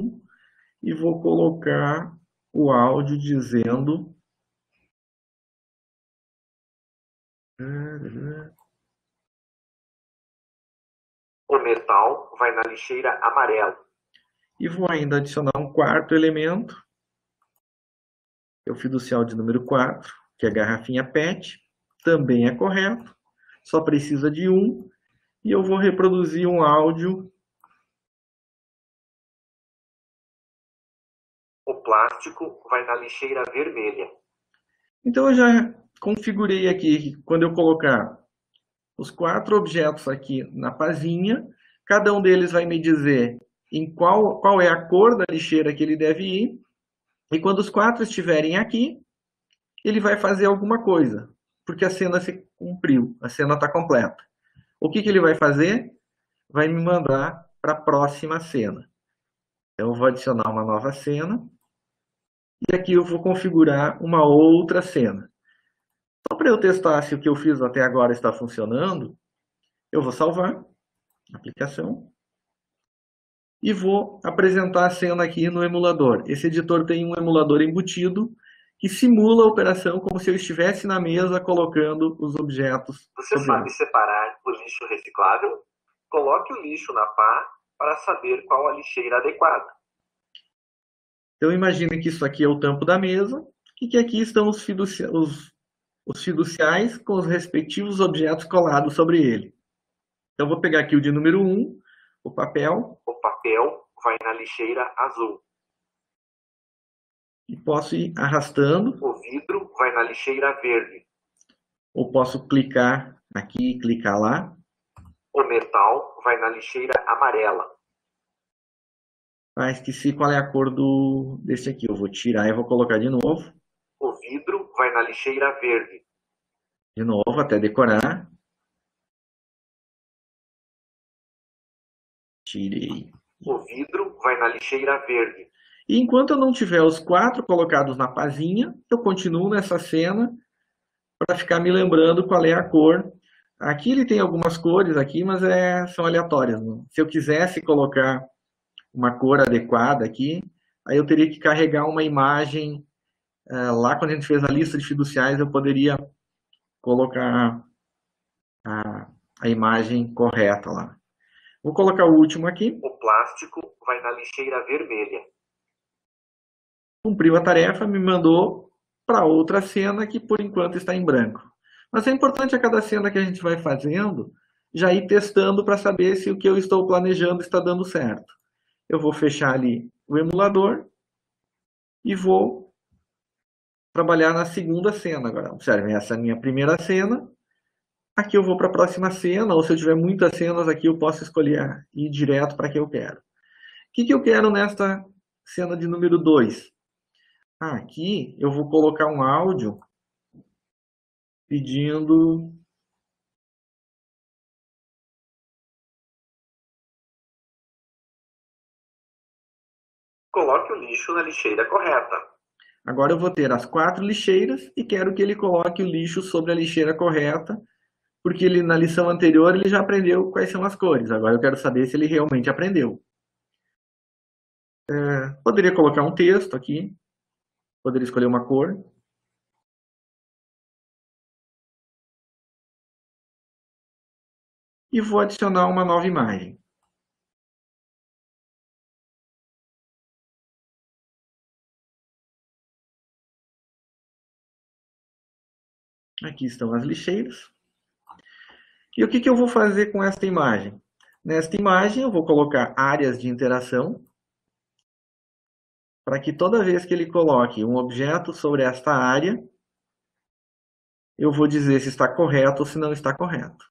e vou colocar o áudio dizendo... O metal vai na lixeira amarela. E vou ainda adicionar um quarto elemento, que é o fiducial de número 4, que é a garrafinha PET. Também é correto. Só precisa de 1. E eu vou reproduzir um áudio. O plástico vai na lixeira vermelha. Então eu já configurei aqui que quando eu colocar os 4 objetos aqui na pazinha, cada um deles vai me dizer em qual é a cor da lixeira que ele deve ir. E quando os 4 estiverem aqui, ele vai fazer alguma coisa, porque a cena se cumpriu, a cena está completa. O que ele vai fazer? Vai me mandar para a próxima cena. Então eu vou adicionar uma nova cena. E aqui eu vou configurar uma outra cena. Só para eu testar se o que eu fiz até agora está funcionando, eu vou salvar a aplicação. e vou apresentar a cena aqui no emulador. Esse editor tem um emulador embutido que simula a operação como se eu estivesse na mesa colocando os objetos. Você sabe separar o lixo reciclável? Coloque o lixo na pá para saber qual a lixeira adequada. Então imagine que isso aqui é o tampo da mesa e que aqui estão os fiduciais com os respectivos objetos colados sobre ele. Então vou pegar aqui o de número 1, o papel. O papel vai na lixeira azul. E posso ir arrastando. O vidro vai na lixeira verde. Ou posso clicar aqui e clicar lá. O metal vai na lixeira amarela. Ah, esqueci qual é a cor desse aqui. Eu vou tirar e vou colocar de novo. O vidro vai na lixeira verde. De novo, até decorar. Tirei. O vidro vai na lixeira verde. E enquanto eu não tiver os 4 colocados na pazinha, eu continuo nessa cena para ficar me lembrando qual é a cor. Aqui ele tem algumas cores aqui, mas são aleatórias. Né? Se eu quisesse colocar uma cor adequada aqui, aí eu teria que carregar uma imagem. Lá quando a gente fez a lista de fiduciais, eu poderia colocar a imagem correta lá. Vou colocar o último aqui. O plástico vai na lixeira vermelha. Cumpriu a tarefa, me mandou para outra cena que por enquanto está em branco. Mas é importante a cada cena que a gente vai fazendo, já ir testando para saber se o que eu estou planejando está dando certo. Eu vou fechar ali o emulador e vou trabalhar na segunda cena agora. Observe, essa é a minha primeira cena. Aqui eu vou para a próxima cena, ou se eu tiver muitas cenas aqui, eu posso escolher ir direto para que eu quero. O que eu quero nesta cena de número 2? Aqui eu vou colocar um áudio pedindo... Coloque o lixo na lixeira correta. Agora eu vou ter as 4 lixeiras e quero que ele coloque o lixo sobre a lixeira correta, porque ele, na lição anterior ele já aprendeu quais são as cores. Agora eu quero saber se ele realmente aprendeu. Poderia colocar um texto aqui. Poderia escolher uma cor. E vou adicionar uma nova imagem. Aqui estão as lixeiras. E o que eu vou fazer com esta imagem? Nesta imagem eu vou colocar áreas de interação, para que toda vez que ele coloque um objeto sobre esta área, eu vou dizer se está correto ou se não está correto.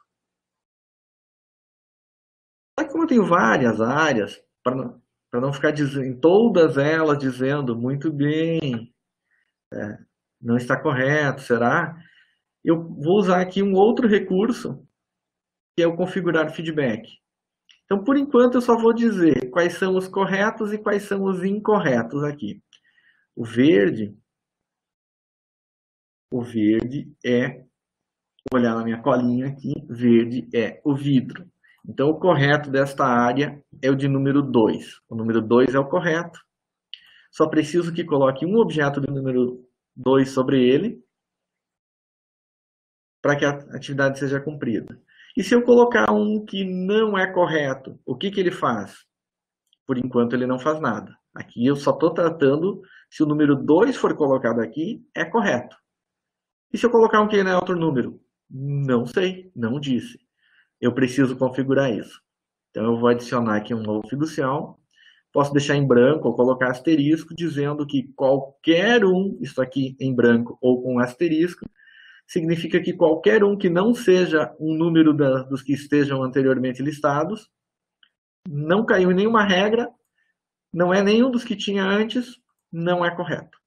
Só que como eu tenho várias áreas, para não ficar em todas elas dizendo muito bem, não está correto, será? Eu vou usar aqui um outro recurso, que é o configurar feedback. Então, por enquanto, eu só vou dizer quais são os corretos e quais são os incorretos aqui. O verde é, vou olhar na minha colinha aqui, verde é o vidro. Então, o correto desta área é o de número 2. O número 2 é o correto. Só preciso que coloque um objeto do número 2 sobre ele, para que a atividade seja cumprida. E se eu colocar um que não é correto, o que ele faz? Por enquanto ele não faz nada. Aqui eu só estou tratando se o número 2 for colocado aqui, é correto. E se eu colocar um que não é outro número? Não sei, não disse. Eu preciso configurar isso. Então eu vou adicionar aqui um novo fiducial. Posso deixar em branco ou colocar asterisco, dizendo que qualquer um, isso aqui em branco ou com asterisco, significa que qualquer um que não seja um número dos que estejam anteriormente listados, não caiu em nenhuma regra, não é nenhum dos que tinha antes, não é correto.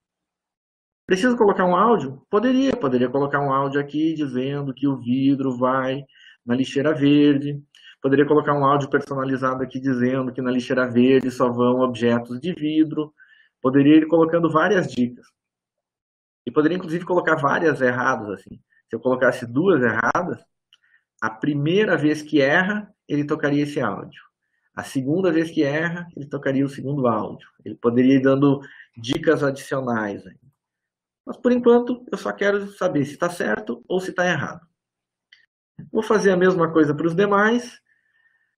Preciso colocar um áudio? Poderia colocar um áudio aqui dizendo que o vidro vai na lixeira verde. Poderia colocar um áudio personalizado aqui dizendo que na lixeira verde só vão objetos de vidro. Poderia ir colocando várias dicas. E poderia, inclusive, colocar várias erradas, assim. Se eu colocasse 2 erradas, a primeira vez que erra, ele tocaria esse áudio. A segunda vez que erra, ele tocaria o segundo áudio. Ele poderia ir dando dicas adicionais. Mas, por enquanto, eu só quero saber se está certo ou se está errado. Vou fazer a mesma coisa para os demais.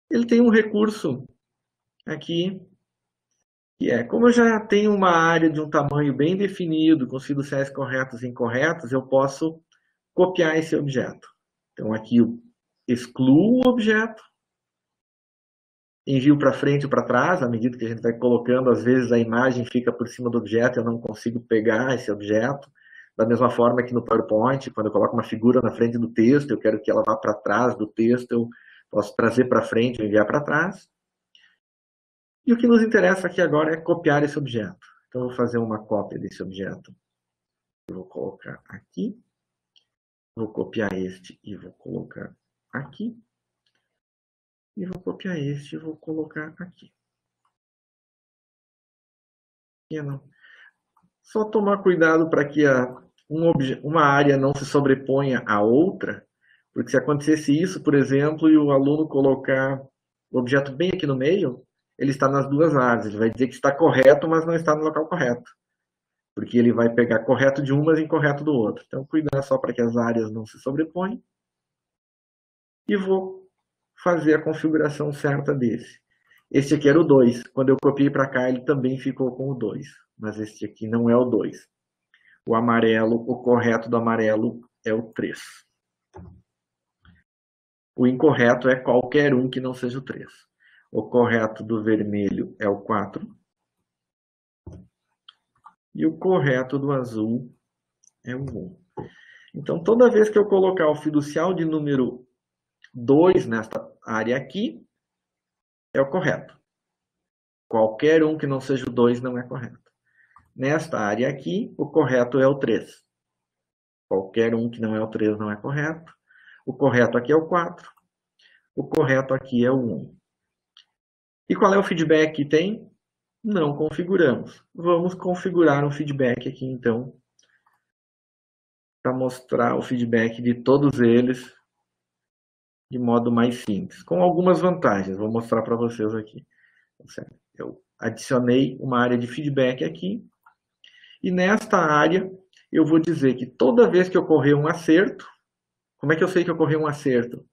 Ele tem um recurso aqui, que é, como eu já tenho uma área de um tamanho bem definido, com fiduciais corretos e incorretos, eu posso copiar esse objeto. Então, aqui eu excluo o objeto, envio para frente ou para trás, à medida que a gente vai colocando, às vezes a imagem fica por cima do objeto e eu não consigo pegar esse objeto. Da mesma forma que no PowerPoint, quando eu coloco uma figura na frente do texto, eu quero que ela vá para trás do texto, eu posso trazer para frente ou enviar para trás. E o que nos interessa aqui agora é copiar esse objeto. Então, eu vou fazer uma cópia desse objeto. Eu vou colocar aqui. Vou copiar este e vou colocar aqui. E vou copiar este e vou colocar aqui. Só tomar cuidado para que uma área não se sobreponha à outra, porque se acontecesse isso, por exemplo, e o aluno colocar o objeto bem aqui no meio, ele está nas duas áreas. Ele vai dizer que está correto, mas não está no local correto. Porque ele vai pegar correto de um, mas incorreto do outro. Então, cuidar só para que as áreas não se sobreponham. E vou fazer a configuração certa desse. Este aqui era o 2. Quando eu copiei para cá, ele também ficou com o 2. Mas este aqui não é o 2. O amarelo, o correto do amarelo é o 3. O incorreto é qualquer um que não seja o 3. O correto do vermelho é o 4. E o correto do azul é o 1. Então, toda vez que eu colocar o fiducial de número 2 nesta área aqui, é o correto. Qualquer um que não seja o 2 não é correto. Nesta área aqui, o correto é o 3. Qualquer um que não é o 3 não é correto. O correto aqui é o 4. O correto aqui é o 1. E qual é o feedback que tem? Não configuramos. Vamos configurar um feedback aqui, então, para mostrar o feedback de todos eles de modo mais simples, com algumas vantagens. Vou mostrar para vocês aqui. Eu adicionei uma área de feedback aqui, e nesta área eu vou dizer que toda vez que ocorrer um acerto, como é que eu sei que ocorreu um acerto?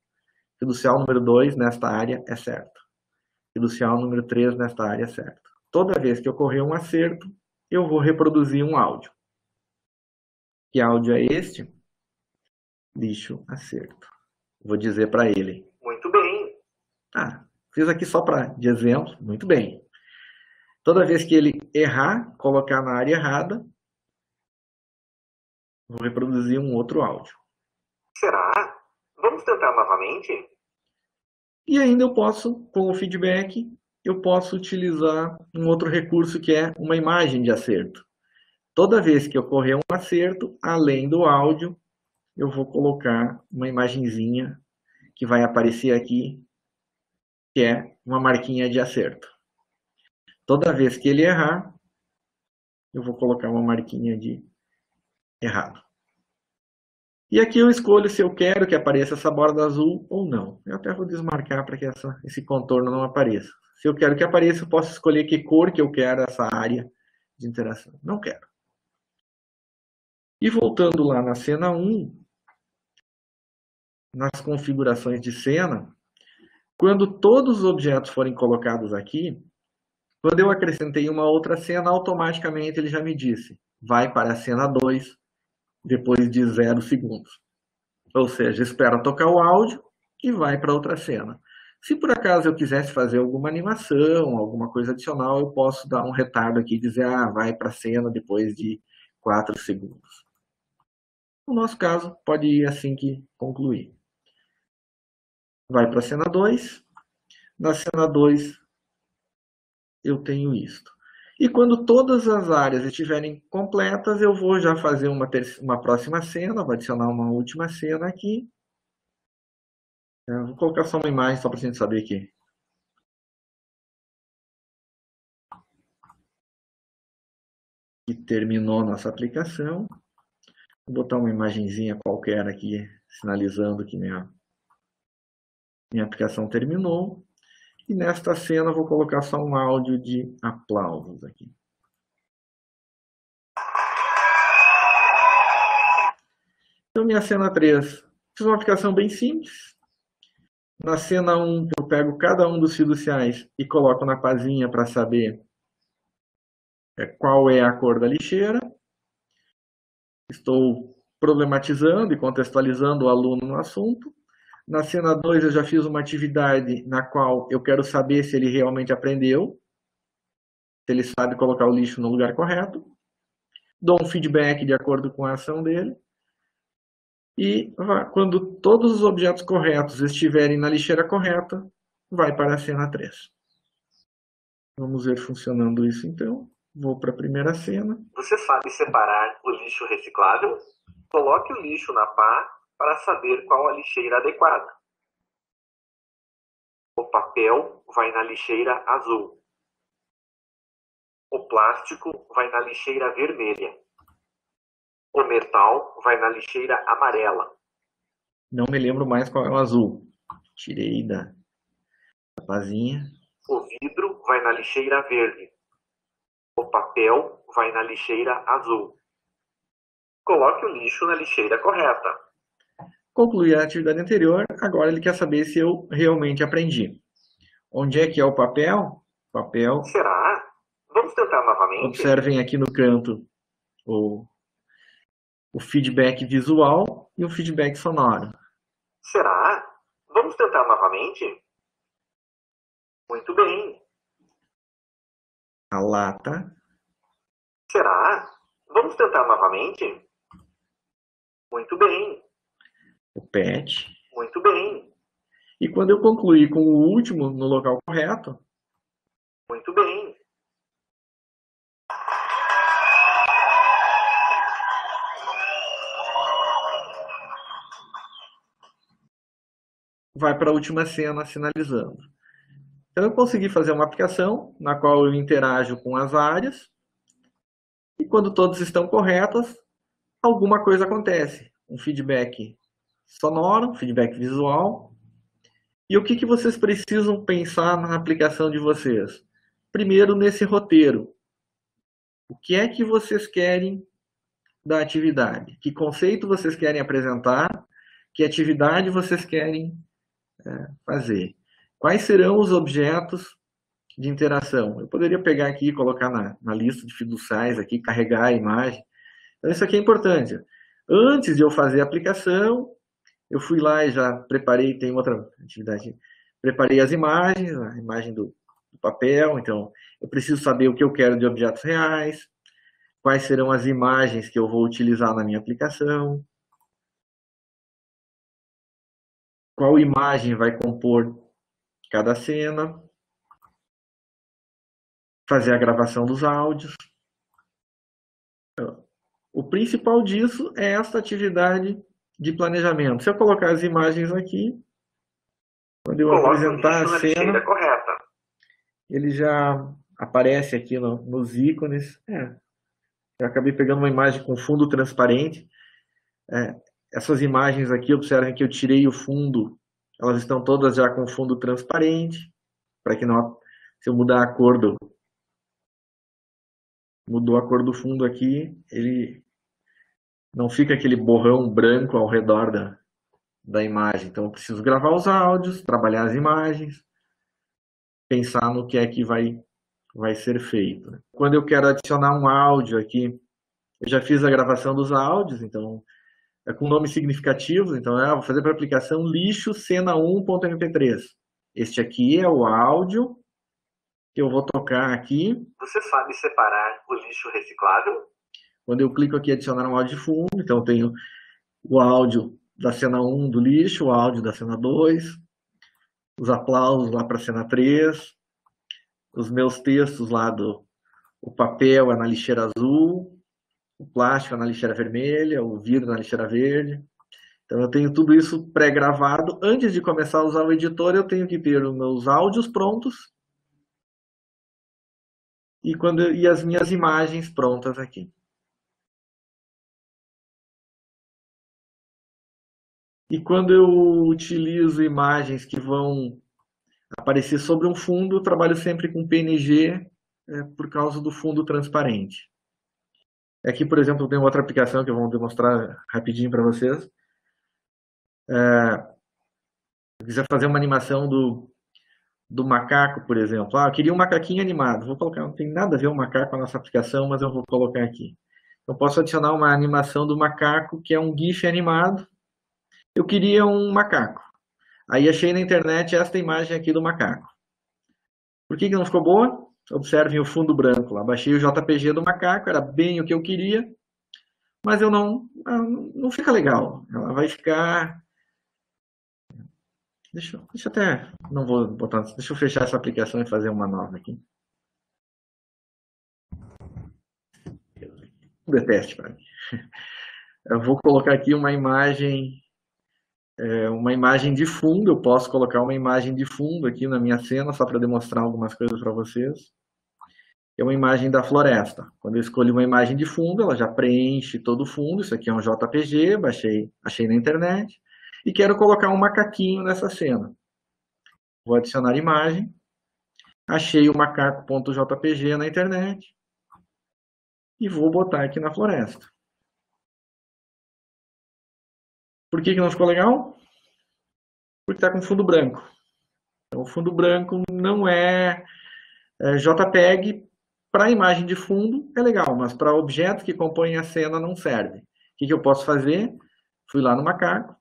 Fiducial número 2 nesta área é certo. Fiducial número 3 nesta área é certo. Toda vez que ocorrer um acerto, eu vou reproduzir um áudio. Que áudio é este? Lixo acerto. Vou dizer para ele. Muito bem. Fiz aqui só de exemplo. Muito bem. Toda vez que ele errar, colocar na área errada, vou reproduzir um outro áudio. Será? Vamos tentar novamente? E ainda eu posso, com o feedback, eu posso utilizar um outro recurso que é uma imagem de acerto. Toda vez que ocorrer um acerto, além do áudio, eu vou colocar uma imagenzinha que vai aparecer aqui, que é uma marquinha de acerto. Toda vez que ele errar, eu vou colocar uma marquinha de errado. E aqui eu escolho se eu quero que apareça essa borda azul ou não. Eu até vou desmarcar para que esse contorno não apareça. Se eu quero que apareça, eu posso escolher que cor que eu quero essa área de interação. Não quero. E voltando lá na cena 1, nas configurações de cena, quando todos os objetos forem colocados aqui, quando eu acrescentei uma outra cena, automaticamente ele já me disse, vai para a cena 2, depois de 0 segundos. Ou seja, espera tocar o áudio e vai para outra cena. Se por acaso eu quisesse fazer alguma animação, alguma coisa adicional, eu posso dar um retardo aqui e dizer, vai para a cena depois de 4 segundos. No nosso caso, pode ir assim que concluir. Vai para a cena 2. Na cena 2, eu tenho isto. E quando todas as áreas estiverem completas, eu vou já fazer uma próxima cena, vou adicionar uma última cena aqui. Eu vou colocar só uma imagem, só para a gente saber aqui. Que terminou nossa aplicação. Vou botar uma imagenzinha qualquer aqui, sinalizando que minha aplicação terminou. E nesta cena eu vou colocar só um áudio de aplausos aqui. Então, minha cena 3. Fiz uma aplicação bem simples. Na cena 1, eu pego cada um dos fiduciais e coloco na pazinha para saber qual é a cor da lixeira. Estou problematizando e contextualizando o aluno no assunto. Na cena 2, eu já fiz uma atividade na qual eu quero saber se ele realmente aprendeu, se ele sabe colocar o lixo no lugar correto. Dou um feedback de acordo com a ação dele. E quando todos os objetos corretos estiverem na lixeira correta, vai para a cena 3. Vamos ver funcionando isso então. Vou para a primeira cena. Você sabe separar o lixo reciclável? Coloque o lixo na pá para saber qual a lixeira adequada. O papel vai na lixeira azul. O plástico vai na lixeira vermelha. O metal vai na lixeira amarela. Não me lembro mais qual é o azul. Tirei da pazinha. O vidro vai na lixeira verde. O papel vai na lixeira azul. Coloque o lixo na lixeira correta. Concluí a atividade anterior, agora ele quer saber se eu realmente aprendi. Onde é que é o papel? Papel. Será? Vamos tentar novamente? Observem aqui no canto o feedback visual e o feedback sonoro. Será? Vamos tentar novamente? Muito bem. A lata. Será? Vamos tentar novamente? Muito bem. O PET. Muito bem. E quando eu concluir com o último no local correto, muito bem. vai para a última cena sinalizando. Então eu consegui fazer uma aplicação na qual eu interajo com as áreas e quando todos estão corretos, alguma coisa acontece. Um feedback sonoro, um feedback visual. E o que vocês precisam pensar na aplicação de vocês? Primeiro, nesse roteiro. O que é que vocês querem da atividade? Que conceito vocês querem apresentar? Que atividade vocês querem fazer? Quais serão os objetos de interação? Eu poderia pegar aqui e colocar na lista de fiduciais aqui, carregar a imagem. Então, isso aqui é importante. Antes de eu fazer a aplicação, eu fui lá e já preparei, tem outra atividade, preparei as imagens, a imagem do papel, então eu preciso saber o que eu quero de objetos reais, quais serão as imagens que eu vou utilizar na minha aplicação, qual imagem vai compor cada cena, fazer a gravação dos áudios. O principal disso é esta atividade de planejamento. Se eu colocar as imagens aqui, quando eu apresentar a cena, ele já aparece aqui nos ícones. Eu acabei pegando uma imagem com fundo transparente. Essas imagens aqui, observem que eu tirei o fundo, elas estão todas já com fundo transparente, para que não, se eu mudar a cor mudou a cor do fundo aqui, ele não fica aquele borrão branco ao redor da imagem. Então eu preciso gravar os áudios, trabalhar as imagens, pensar no que é que vai ser feito. Quando eu quero adicionar um áudio aqui, eu já fiz a gravação dos áudios, então é com nomes significativos, então vou fazer para a aplicação lixo cena 1.mp3. Este aqui é o áudio que eu vou tocar aqui. Você sabe separar o lixo reciclável? Quando eu clico aqui adicionar um áudio de fundo, então eu tenho o áudio da cena 1 do lixo, o áudio da cena 2, os aplausos lá para a cena 3, os meus textos lá o papel é na lixeira azul, o plástico é na lixeira vermelha, o vidro na lixeira verde. Então eu tenho tudo isso pré-gravado. Antes de começar a usar o editor, eu tenho que ter os meus áudios prontos e as minhas imagens prontas aqui. E quando eu utilizo imagens que vão aparecer sobre um fundo, eu trabalho sempre com PNG, por causa do fundo transparente. Aqui, por exemplo, tem outra aplicação que eu vou demonstrar rapidinho para vocês. Se quiser fazer uma animação do macaco, por exemplo. Eu queria um macaquinho animado. Vou colocar, não tem nada a ver o macaco com a nossa aplicação, mas eu vou colocar aqui. Eu posso adicionar uma animação do macaco, que é um GIF animado. Eu queria um macaco. Aí achei na internet esta imagem aqui do macaco. Por que não ficou boa? Observem o fundo branco lá. Baixei o JPG do macaco, era bem o que eu queria, mas eu não fica legal. Ela vai ficar... Deixa eu até... Não vou botar... Deixa eu fechar essa aplicação e fazer uma nova aqui. Deteste para mim. Eu vou colocar aqui uma imagem de fundo. Eu posso colocar uma imagem de fundo aqui na minha cena, só para demonstrar algumas coisas para vocês. É uma imagem da floresta. Quando eu escolho uma imagem de fundo, ela já preenche todo o fundo. Isso aqui é um JPG, achei na internet. E quero colocar um macaquinho nessa cena. Vou adicionar imagem. Achei o macaco.jpg na internet. E vou botar aqui na floresta. Por que não ficou legal? Porque está com fundo branco. Então, o fundo branco não é JPEG. Para a imagem de fundo é legal, mas para objetos que compõem a cena não serve. O que eu posso fazer? Fui lá no macaco,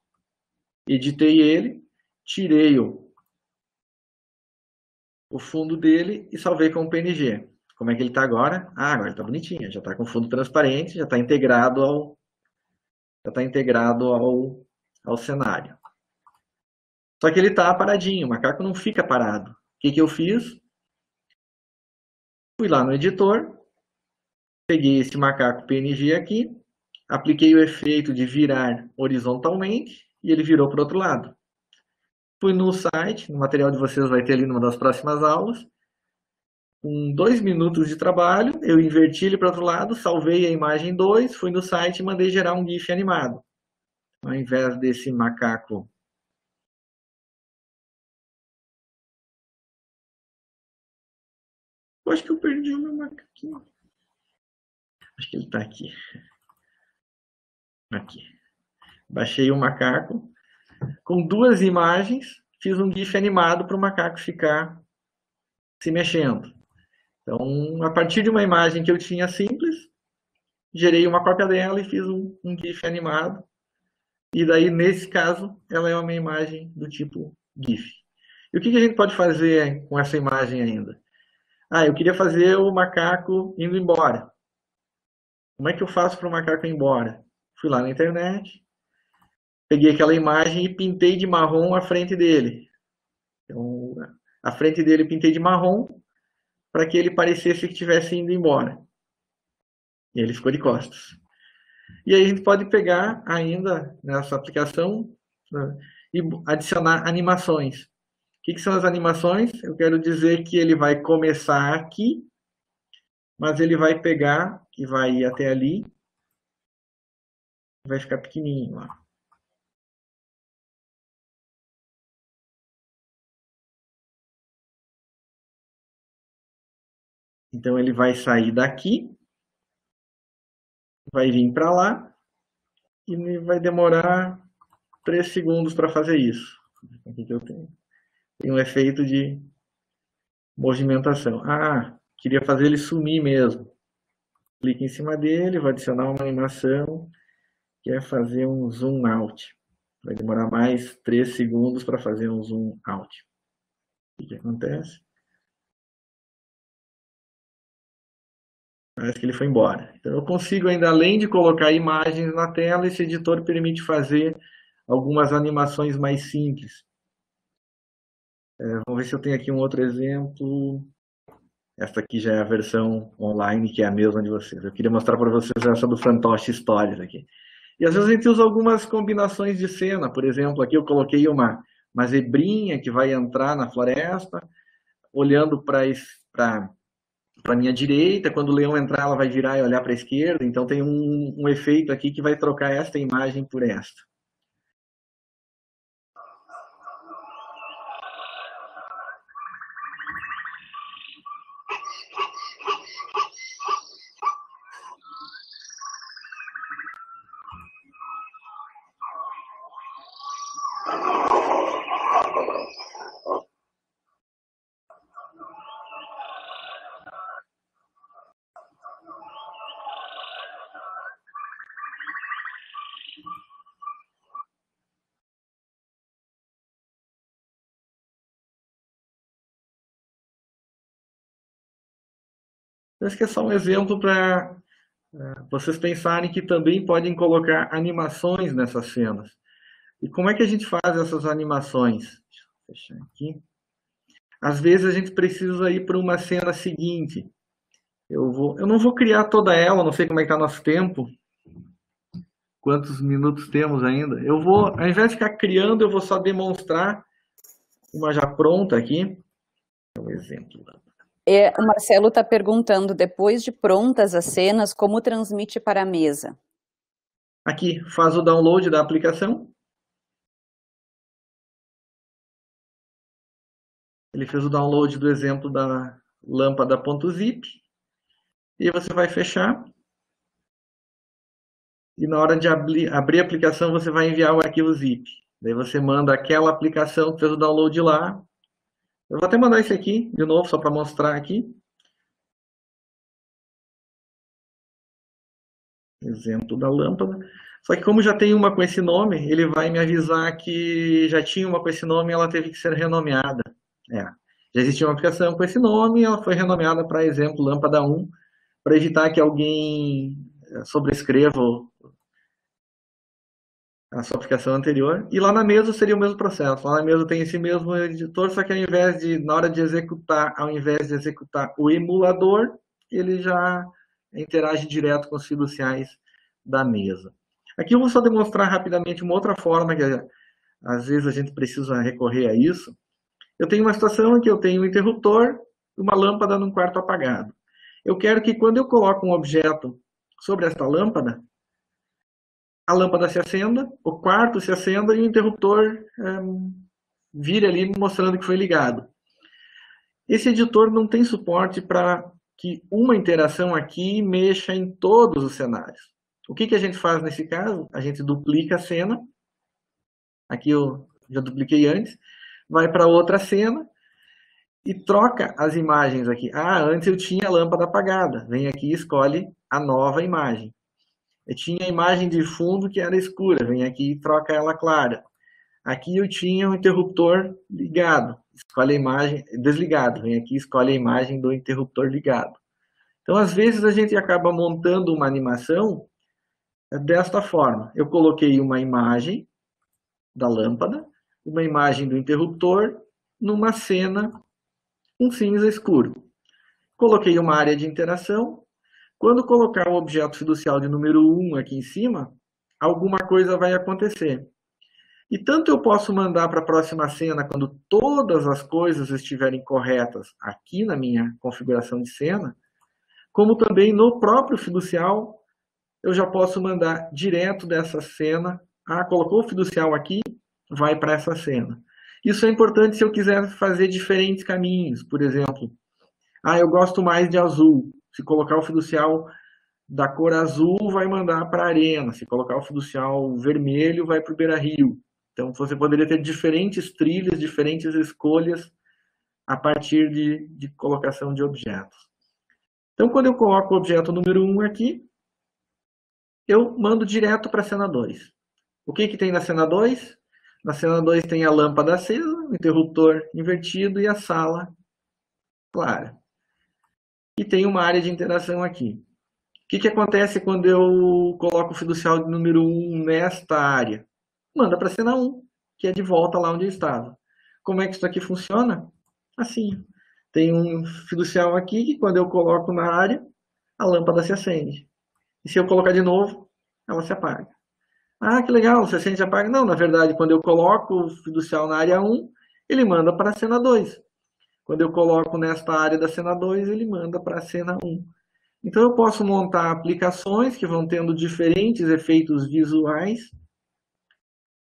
editei ele, tirei o fundo dele e salvei com o PNG. Como é que ele está agora? Agora ele está bonitinho, já está com fundo transparente, já está integrado ao cenário. Só que ele está paradinho, o macaco não fica parado. O que eu fiz? Fui lá no editor, peguei esse macaco PNG aqui, apliquei o efeito de virar horizontalmente e ele virou para o outro lado. Fui no site, no material de vocês vai ter ali numa das próximas aulas. Com 2 minutos de trabalho, eu inverti ele para o outro lado, salvei a imagem 2, fui no site e mandei gerar um GIF animado. Ao invés desse macaco... Eu acho que eu perdi o meu macaquinho. Acho que ele está aqui. Aqui. Baixei o macaco. Com 2 imagens, fiz um GIF animado para o macaco ficar se mexendo. Então, a partir de uma imagem que eu tinha simples, gerei uma cópia dela e fiz um GIF animado. E daí, nesse caso, ela é uma imagem do tipo GIF. E o que a gente pode fazer com essa imagem ainda? Eu queria fazer o macaco indo embora. Como é que eu faço para o macaco ir embora? Fui lá na internet, peguei aquela imagem e pintei de marrom a frente dele. Então, a frente dele pintei de marrom para que ele parecesse que estivesse indo embora. E ele ficou de costas. E aí a gente pode pegar ainda nessa aplicação, né, e adicionar animações. O que são as animações? Eu quero dizer que ele vai começar aqui, mas ele vai pegar e vai ir até ali, vai ficar pequenininho lá. Então ele vai sair daqui, vai vir para lá e vai demorar 3 segundos para fazer isso. Aqui que eu tenho. Tem um efeito de movimentação. Queria fazer ele sumir mesmo. Clique em cima dele, vou adicionar uma animação, que é fazer um zoom out. Vai demorar mais 3 segundos para fazer um zoom out. O que acontece? Parece que ele foi embora. Então eu consigo ainda, além de colocar imagens na tela, esse editor permite fazer algumas animações mais simples. Vamos ver se eu tenho aqui um outro exemplo. Esta aqui já é a versão online, que é a mesma de vocês. Eu queria mostrar para vocês essa do Fantoche Stories aqui. E às vezes a gente usa algumas combinações de cena. Por exemplo, aqui eu coloquei uma zebrinha que vai entrar na floresta, olhando para a minha direita. Quando o leão entrar, ela vai virar e olhar para a esquerda. Então tem um efeito aqui que vai trocar esta imagem por esta. Esse aqui é só um exemplo para vocês pensarem que também podem colocar animações nessas cenas. E como é que a gente faz essas animações? Deixa eu fechar aqui. Às vezes a gente precisa ir para uma cena seguinte. Eu não vou criar toda ela, não sei como é que está nosso tempo. Quantos minutos temos ainda? Eu vou, ao invés de ficar criando, eu vou só demonstrar uma já pronta aqui. Um exemplo. O Marcelo está perguntando, depois de prontas as cenas, como transmite para a mesa? Aqui, faz o download da aplicação. Ele fez o download do exemplo da lâmpada.zip. E você vai fechar. E na hora de abrir a aplicação, você vai enviar o arquivo zip. Daí você manda aquela aplicação que fez o download lá. Eu vou até mandar esse aqui, de novo, só para mostrar aqui. Exemplo da lâmpada. Só que como já tem uma com esse nome, ele vai me avisar que já tinha uma com esse nome e ela teve que ser renomeada. Já existia uma aplicação com esse nome e ela foi renomeada para, exemplo, lâmpada 1, para evitar que alguém sobrescreva a sua aplicação anterior. E lá na mesa seria o mesmo processo. Lá na mesa tem esse mesmo editor, só que na hora de executar, ao invés de executar o emulador, ele já interage direto com os fiduciais da mesa. Aqui eu vou só demonstrar rapidamente uma outra forma que às vezes a gente precisa recorrer a isso. Eu tenho uma situação em que eu tenho um interruptor e uma lâmpada num quarto apagado. Eu quero que quando eu coloco um objeto sobre esta lâmpada, a lâmpada se acenda, o quarto se acenda e o interruptor vire ali mostrando que foi ligado. Esse editor não tem suporte para que uma interação aqui mexa em todos os cenários. O que a gente faz nesse caso? A gente duplica a cena. Aqui eu já dupliquei antes. Vai para outra cena e troca as imagens aqui. Antes eu tinha a lâmpada apagada. Vem aqui e escolhe a nova imagem. Eu tinha a imagem de fundo que era escura. Vem aqui e troca ela clara. Aqui eu tinha o interruptor ligado. Escolhe a imagem desligado. Vem aqui e escolhe a imagem do interruptor ligado. Então, às vezes, a gente acaba montando uma animação desta forma. Eu coloquei uma imagem da lâmpada, uma imagem do interruptor, numa cena com cinza escuro. Coloquei uma área de interação. Quando colocar o objeto fiducial de número 1 aqui em cima, alguma coisa vai acontecer. E tanto eu posso mandar para a próxima cena quando todas as coisas estiverem corretas aqui na minha configuração de cena, como também no próprio fiducial, eu já posso mandar direto dessa cena. Colocou o fiducial aqui, vai para essa cena. Isso é importante se eu quiser fazer diferentes caminhos. Por exemplo, eu gosto mais de azul. Se colocar o fiducial da cor azul, vai mandar para a arena. Se colocar o fiducial vermelho, vai para o Beira-Rio. Então, você poderia ter diferentes trilhas, diferentes escolhas a partir de colocação de objetos. Então, quando eu coloco o objeto número 1 aqui, eu mando direto para a cena 2. O que tem na cena 2? Na cena 2 tem a lâmpada acesa, o interruptor invertido e a sala clara. E tem uma área de interação aqui. O que acontece quando eu coloco o fiducial de número 1 nesta área? Manda para a cena 1, que é de volta lá onde eu estava. Como é que isso aqui funciona? Assim. Tem um fiducial aqui que quando eu coloco na área, a lâmpada se acende. E se eu colocar de novo, ela se apaga. Que legal, se acende e apaga. Não, na verdade, quando eu coloco o fiducial na área 1, ele manda para a cena 2. Quando eu coloco nesta área da cena 2, ele manda para a cena 1. Então, eu posso montar aplicações que vão tendo diferentes efeitos visuais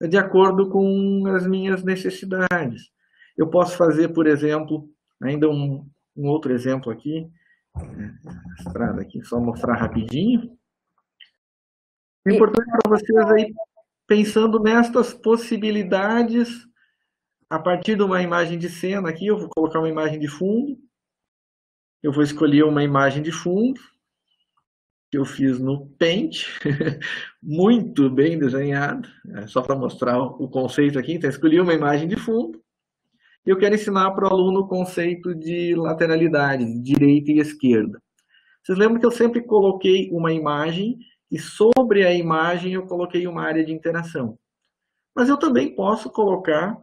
de acordo com as minhas necessidades. Eu posso fazer, por exemplo, ainda um outro exemplo aqui, estrada aqui, só mostrar rapidinho. O importante para vocês aí pensando nestas possibilidades, a partir de uma imagem de cena aqui, eu vou colocar uma imagem de fundo. Eu vou escolher uma imagem de fundo, que eu fiz no Paint, muito bem desenhado, só para mostrar o conceito aqui. Então, escolhi uma imagem de fundo. E eu quero ensinar para o aluno o conceito de lateralidade, de direita e esquerda. Vocês lembram que eu sempre coloquei uma imagem e sobre a imagem eu coloquei uma área de interação. Mas eu também posso colocar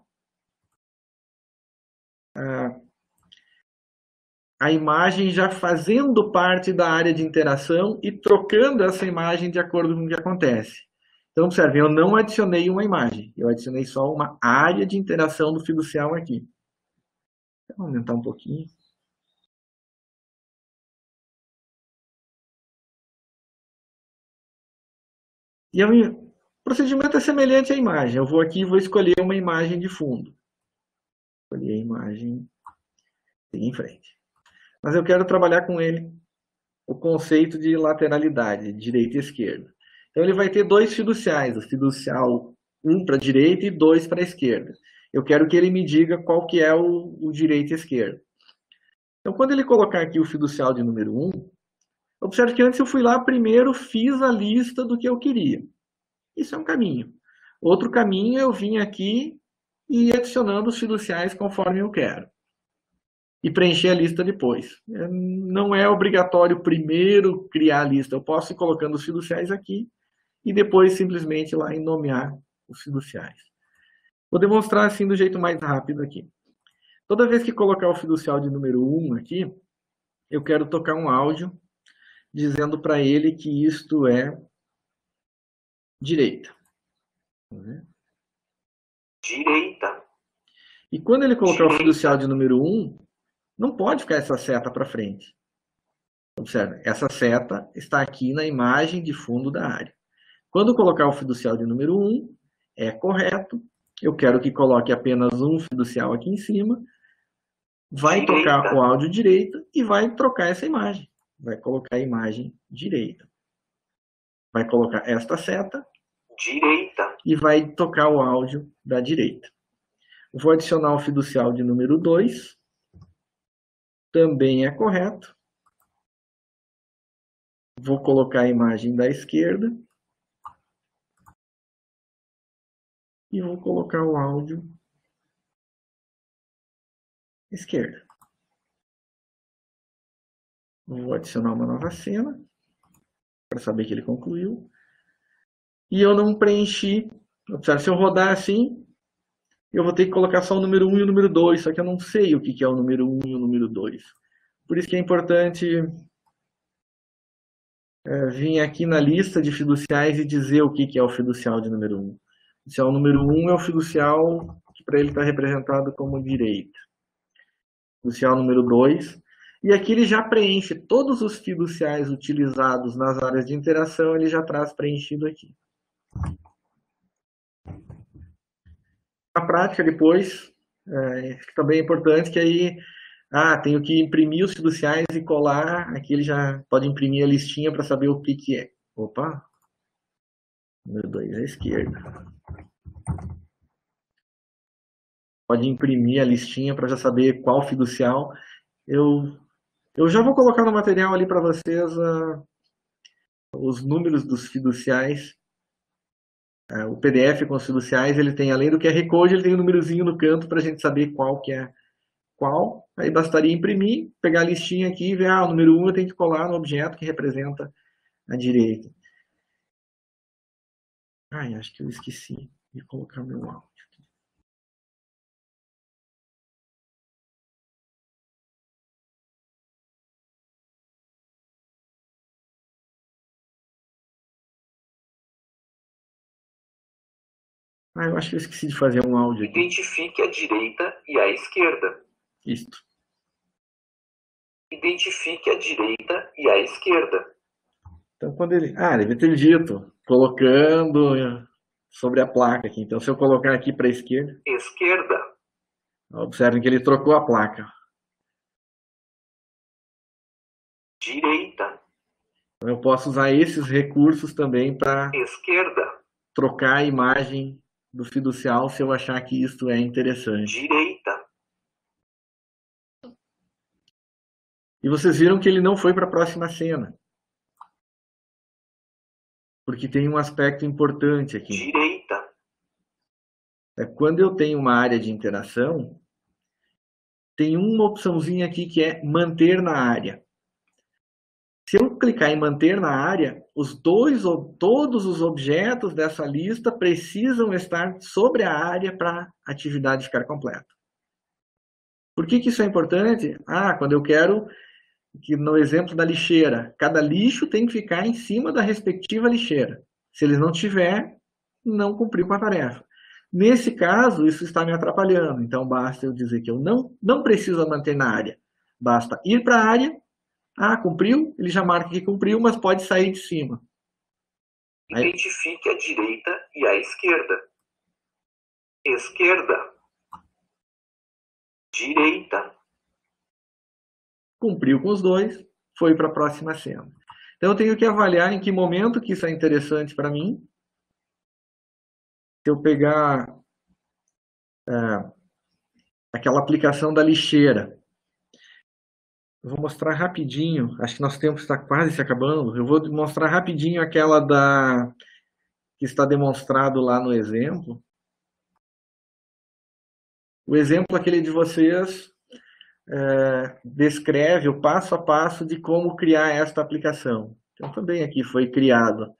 a imagem já fazendo parte da área de interação e trocando essa imagem de acordo com o que acontece. Então, observem, eu não adicionei uma imagem, eu adicionei só uma área de interação do fiducial aqui. Vou aumentar um pouquinho. E o procedimento é semelhante à imagem. Eu vou aqui e vou escolher uma imagem de fundo. Escolhi a imagem em frente. Mas eu quero trabalhar com ele o conceito de lateralidade, direita e esquerda. Então ele vai ter dois fiduciais, o fiducial 1 para a direita e 2 para a esquerda. Eu quero que ele me diga qual que é o direita e esquerda. Então quando ele colocar aqui o fiducial de número 1, observe que antes eu fui lá, primeiro fiz a lista do que eu queria. Isso é um caminho. Outro caminho, eu vim aqui e ir adicionando os fiduciais conforme eu quero. E preencher a lista depois. Não é obrigatório primeiro criar a lista. Eu posso ir colocando os fiduciais aqui e depois simplesmente ir lá e nomear os fiduciais. Vou demonstrar assim do jeito mais rápido aqui. Toda vez que colocar o fiducial de número 1 aqui, eu quero tocar um áudio dizendo para ele que isto é direita. Direita. E quando ele colocar o fiducial de número 1, não pode ficar essa seta para frente. Observe, essa seta está aqui na imagem de fundo da área. Quando colocar o fiducial de número 1, é correto. Eu quero que coloque apenas um fiducial aqui em cima. Vai tocar o áudio direita e vai trocar essa imagem. Vai colocar a imagem direita. Vai colocar esta seta. Direita. E vai tocar o áudio da direita. Vou adicionar o fiducial de número 2. Também é correto. Vou colocar a imagem da esquerda. E vou colocar o áudio esquerda. Vou adicionar uma nova cena, para saber que ele concluiu. E eu não preenchi. Observe, se eu rodar assim, eu vou ter que colocar só o número 1 e o número 2, só que eu não sei o que é o número 1 e o número 2. Por isso que é importante vir aqui na lista de fiduciais e dizer o que é o fiducial de número 1. O fiducial número 1 é o fiducial que para ele está representado como direita. Fiducial número 2. E aqui ele já preenche todos os fiduciais utilizados nas áreas de interação, ele já traz preenchido aqui. Na prática, depois, também é importante que aí, tenho que imprimir os fiduciais e colar, aqui ele já pode imprimir a listinha para saber o que é. Opa! Número 2 à esquerda. Pode imprimir a listinha para já saber qual fiducial. Eu já vou colocar no material ali para vocês os números dos fiduciais. O PDF com os fiduciais, ele tem, além do QR Code, ele tem um númerozinho no canto para a gente saber qual que é qual. Aí bastaria imprimir, pegar a listinha aqui e ver, o número 1 eu tenho que colar no objeto que representa a direita. Acho que eu esqueci de colocar meu áudio. Eu acho que eu esqueci de fazer um áudio aqui. Identifique a direita e a esquerda. Isto. Identifique a direita e a esquerda. Então, quando ele... deve ter dito, colocando sobre a placa aqui. Então, se eu colocar aqui para a esquerda... Esquerda. Observem que ele trocou a placa. Direita. Então, eu posso usar esses recursos também para... Esquerda. trocar a imagem do fiducial se eu achar que isto é interessante. Direita. E vocês viram que ele não foi para a próxima cena. Porque tem um aspecto importante aqui. Direita. Quando eu tenho uma área de interação, tem uma opçãozinha aqui que é manter na área. Se eu clicar em manter na área, todos os objetos dessa lista precisam estar sobre a área para a atividade ficar completa. Por que isso é importante? Quando eu quero que no exemplo da lixeira, cada lixo tem que ficar em cima da respectiva lixeira. Se ele não tiver, não cumpriu com a tarefa. Nesse caso, isso está me atrapalhando. Então, basta eu dizer que eu não preciso manter na área. Basta ir para a área. Cumpriu? Ele já marca que cumpriu, mas pode sair de cima. Identifique a direita e a esquerda. Esquerda. Direita. Cumpriu com os dois, foi para a próxima cena. Então, eu tenho que avaliar em que momento que isso é interessante para mim. Se eu pegar aquela aplicação da lixeira, eu vou mostrar rapidinho, acho que nosso tempo está quase se acabando, eu vou mostrar rapidinho aquela que está demonstrado lá no exemplo. O exemplo aquele de vocês descreve o passo a passo de como criar esta aplicação. Então também aqui foi criado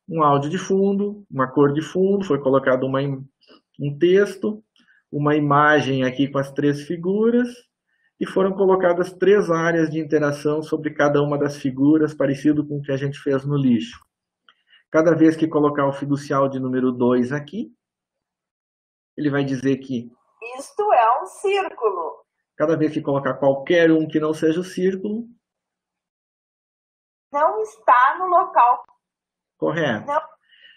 um áudio de fundo, uma cor de fundo, foi colocado um texto, uma imagem aqui com as 3 figuras, e foram colocadas 3 áreas de interação sobre cada uma das figuras, parecido com o que a gente fez no lixo. Cada vez que colocar o fiducial de número 2 aqui, ele vai dizer que isto é um círculo. Cada vez que colocar qualquer um que não seja o círculo, não está no local correto. Não.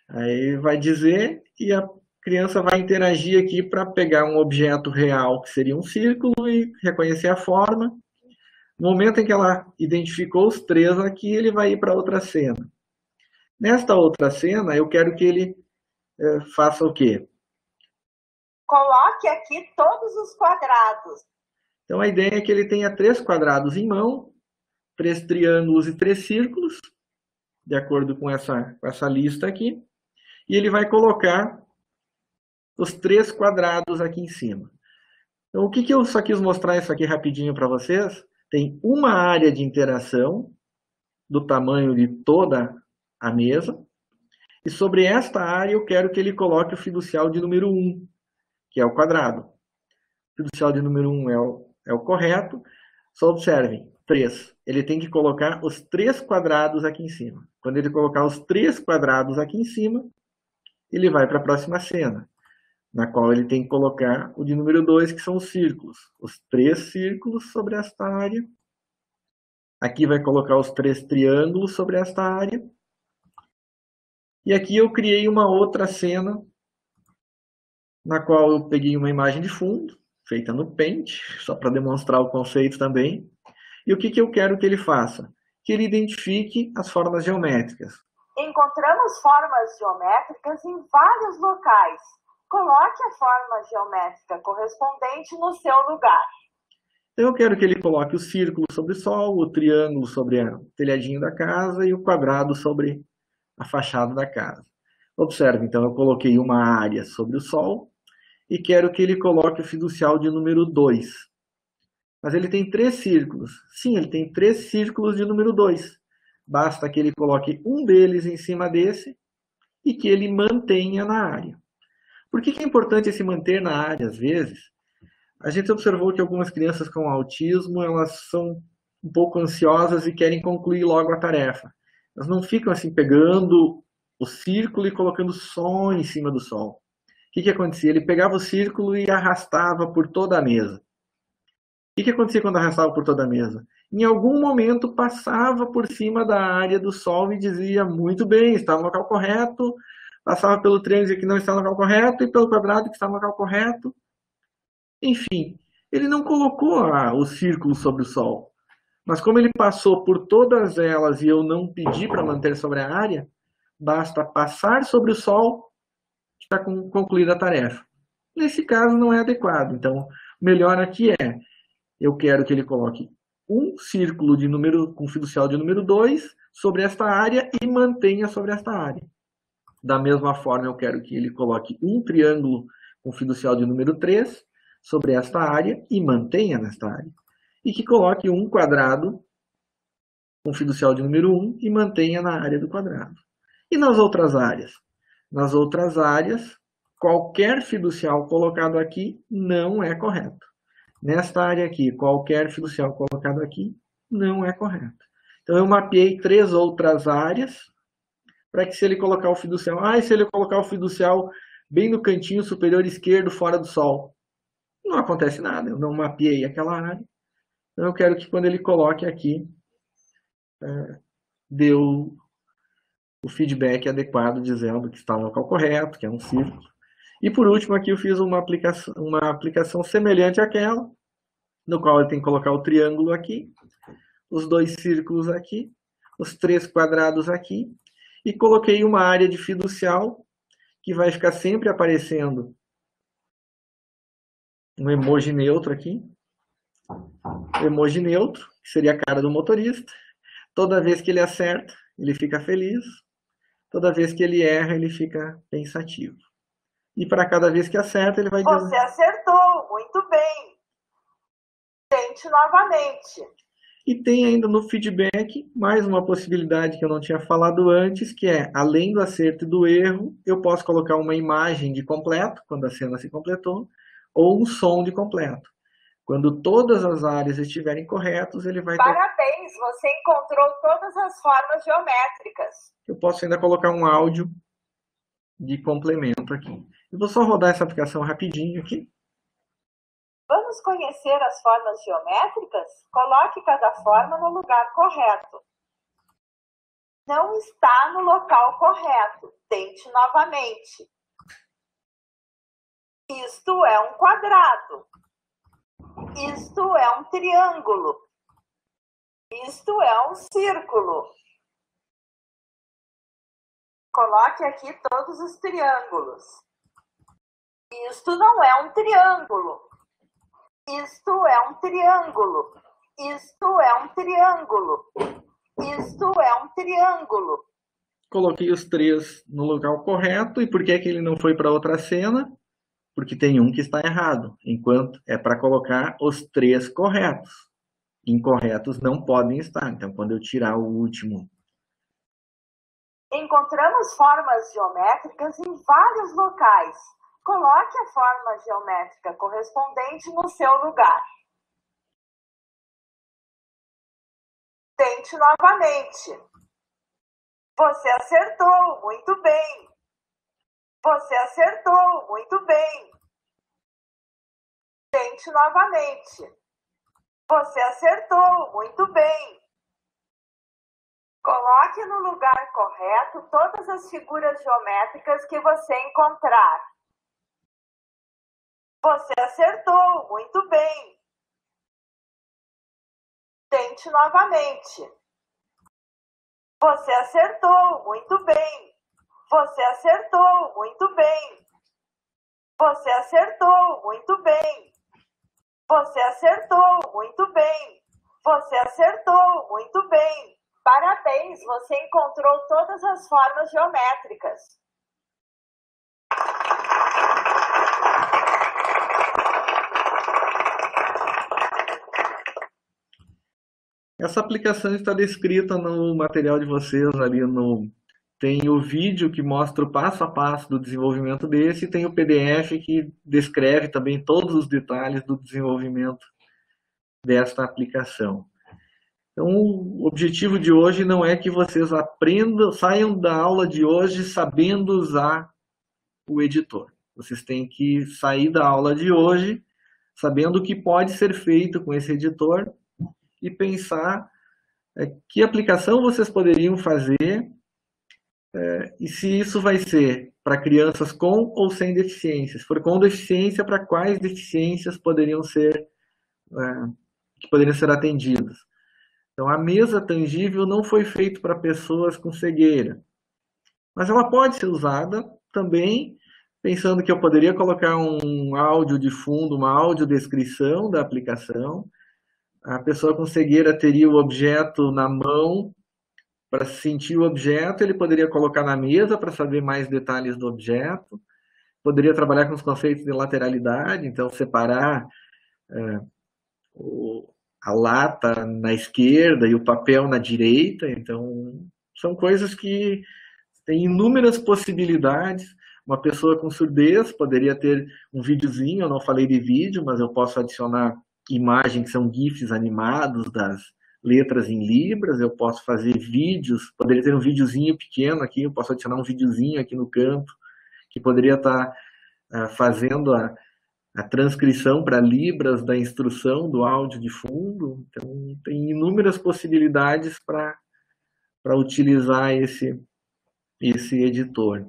Aí vai dizer e a criança vai interagir aqui para pegar um objeto real, que seria um círculo, e reconhecer a forma. No momento em que ela identificou os 3 aqui, ele vai ir para outra cena. Nesta outra cena, eu quero que ele faça o quê? Coloque aqui todos os quadrados. Então, a ideia é que ele tenha 3 quadrados em mão, 3 triângulos e 3 círculos, de acordo com essa lista aqui. E ele vai colocar os 3 quadrados aqui em cima. Então, o que eu só quis mostrar isso aqui rapidinho para vocês? Tem uma área de interação do tamanho de toda a mesa. E sobre esta área eu quero que ele coloque o fiducial de número 1, que é o quadrado. O fiducial de número 1 é o correto. Só observem, 3. Ele tem que colocar os 3 quadrados aqui em cima. Quando ele colocar os 3 quadrados aqui em cima, ele vai para a próxima cena, na qual ele tem que colocar o de número 2, que são os círculos. Os 3 círculos sobre esta área. Aqui vai colocar os 3 triângulos sobre esta área. E aqui eu criei uma outra cena, na qual eu peguei uma imagem de fundo, feita no Paint, só para demonstrar o conceito também. E o que eu quero que ele faça? Que ele identifique as formas geométricas. Encontramos formas geométricas em vários locais. Coloque a forma geométrica correspondente no seu lugar. Então eu quero que ele coloque o círculo sobre o sol, o triângulo sobre o telhadinho da casa e o quadrado sobre a fachada da casa. Observe, então, eu coloquei uma área sobre o sol e quero que ele coloque o fiducial de número 2. Mas ele tem 3 círculos. Sim, ele tem 3 círculos de número 2. Basta que ele coloque um deles em cima desse e que ele mantenha na área. Por que é importante esse manter na área, às vezes? A gente observou que algumas crianças com autismo, elas são um pouco ansiosas e querem concluir logo a tarefa. Elas não ficam assim pegando o círculo e colocando só em cima do sol. O que acontecia? Ele pegava o círculo e arrastava por toda a mesa. O que acontecia quando arrastava por toda a mesa? Em algum momento passava por cima da área do sol e dizia, muito bem, está no local correto, passava pelo triângulo que não está no local correto e pelo quadrado que está no local correto. Enfim, ele não colocou o círculo sobre o sol. Mas como ele passou por todas elas e eu não pedi para manter sobre a área, basta passar sobre o sol está concluída a tarefa. Nesse caso, não é adequado. Então, o melhor aqui é, eu quero que ele coloque um círculo de número, com fiducial de número 2 sobre esta área e mantenha sobre esta área. Da mesma forma, eu quero que ele coloque um triângulo com fiducial de número 3 sobre esta área e mantenha nesta área. E que coloque um quadrado com fiducial de número 1 e mantenha na área do quadrado. E nas outras áreas? Nas outras áreas, qualquer fiducial colocado aqui não é correto. Nesta área aqui, qualquer fiducial colocado aqui não é correto. Então, eu mapeei 3 outras áreas para que se ele colocar o fiducial... e se ele colocar o fiducial bem no cantinho superior esquerdo, fora do sol? Não acontece nada, eu não mapeei aquela área. Então, eu quero que quando ele coloque aqui, dê o feedback adequado, dizendo que está no local correto, que é um círculo. E por último, aqui eu fiz uma aplicação semelhante àquela, no qual ele tem que colocar o triângulo aqui, os 2 círculos aqui, os 3 quadrados aqui, e coloquei uma área de fiducial, que vai ficar sempre aparecendo um emoji neutro aqui. Emoji neutro, que seria a cara do motorista. Toda vez que ele acerta, ele fica feliz. Toda vez que ele erra, ele fica pensativo. E para cada vez que acerta, ele vai dizer... Você acertou, muito bem. Tente novamente. E tem ainda no feedback mais uma possibilidade que eu não tinha falado antes, que é, além do acerto e do erro, eu posso colocar uma imagem de completo, quando a cena se completou, ou um som de completo. Quando todas as áreas estiverem corretas, ele vai... Parabéns, você encontrou todas as formas geométricas. Eu posso ainda colocar um áudio de complemento aqui. Eu vou só rodar essa aplicação rapidinho aqui. Vamos conhecer as formas geométricas? Coloque cada forma no lugar correto. Não está no local correto. Tente novamente. Isto é um quadrado. Isto é um triângulo. Isto é um círculo. Coloque aqui todos os triângulos. Isto não é um triângulo. Isto é um triângulo. Isto é um triângulo. Isto é um triângulo. Coloquei os 3 no local correto. E por que ele não foi para outra cena? Porque tem um que está errado, enquanto é para colocar os 3 corretos. Incorretos não podem estar. Então, quando eu tirar o último... Encontramos formas geométricas em vários locais. Coloque a forma geométrica correspondente no seu lugar. Tente novamente. Você acertou, muito bem. Você acertou, muito bem. Tente novamente. Você acertou, muito bem. Coloque no lugar correto todas as figuras geométricas que você encontrar. Você acertou, muito bem. Tente novamente. Você acertou, muito bem. Você acertou, muito bem. Você acertou, muito bem. Você acertou, muito bem. Você acertou, muito bem. Parabéns, você encontrou todas as formas geométricas. Essa aplicação está descrita no material de vocês, ali tem o vídeo que mostra o passo a passo do desenvolvimento desse, e tem o PDF que descreve também todos os detalhes do desenvolvimento desta aplicação. Então, o objetivo de hoje não é que vocês aprendam, saiam da aula de hoje sabendo usar o editor. Vocês têm que sair da aula de hoje sabendo o que pode ser feito com esse editor e pensar que aplicação vocês poderiam fazer e se isso vai ser para crianças com ou sem deficiências. Se for com deficiência, para quais deficiências poderiam ser atendidas. Então, a mesa tangível não foi feita para pessoas com cegueira, mas ela pode ser usada também pensando que eu poderia colocar um áudio de fundo, uma audiodescrição da aplicação. A pessoa com cegueira teria o objeto na mão para sentir o objeto, ele poderia colocar na mesa para saber mais detalhes do objeto, poderia trabalhar com os conceitos de lateralidade, então separar a lata na esquerda e o papel na direita. Então, são coisas que têm inúmeras possibilidades. Uma pessoa com surdez poderia ter um videozinho, eu não falei de vídeo, mas eu posso adicionar imagens que são GIFs animados das letras em libras, eu posso fazer vídeos, poderia ter um videozinho pequeno aqui, eu posso adicionar um videozinho aqui no canto, que poderia estar fazendo a transcrição para libras da instrução do áudio de fundo. Então, tem inúmeras possibilidades para utilizar esse editor.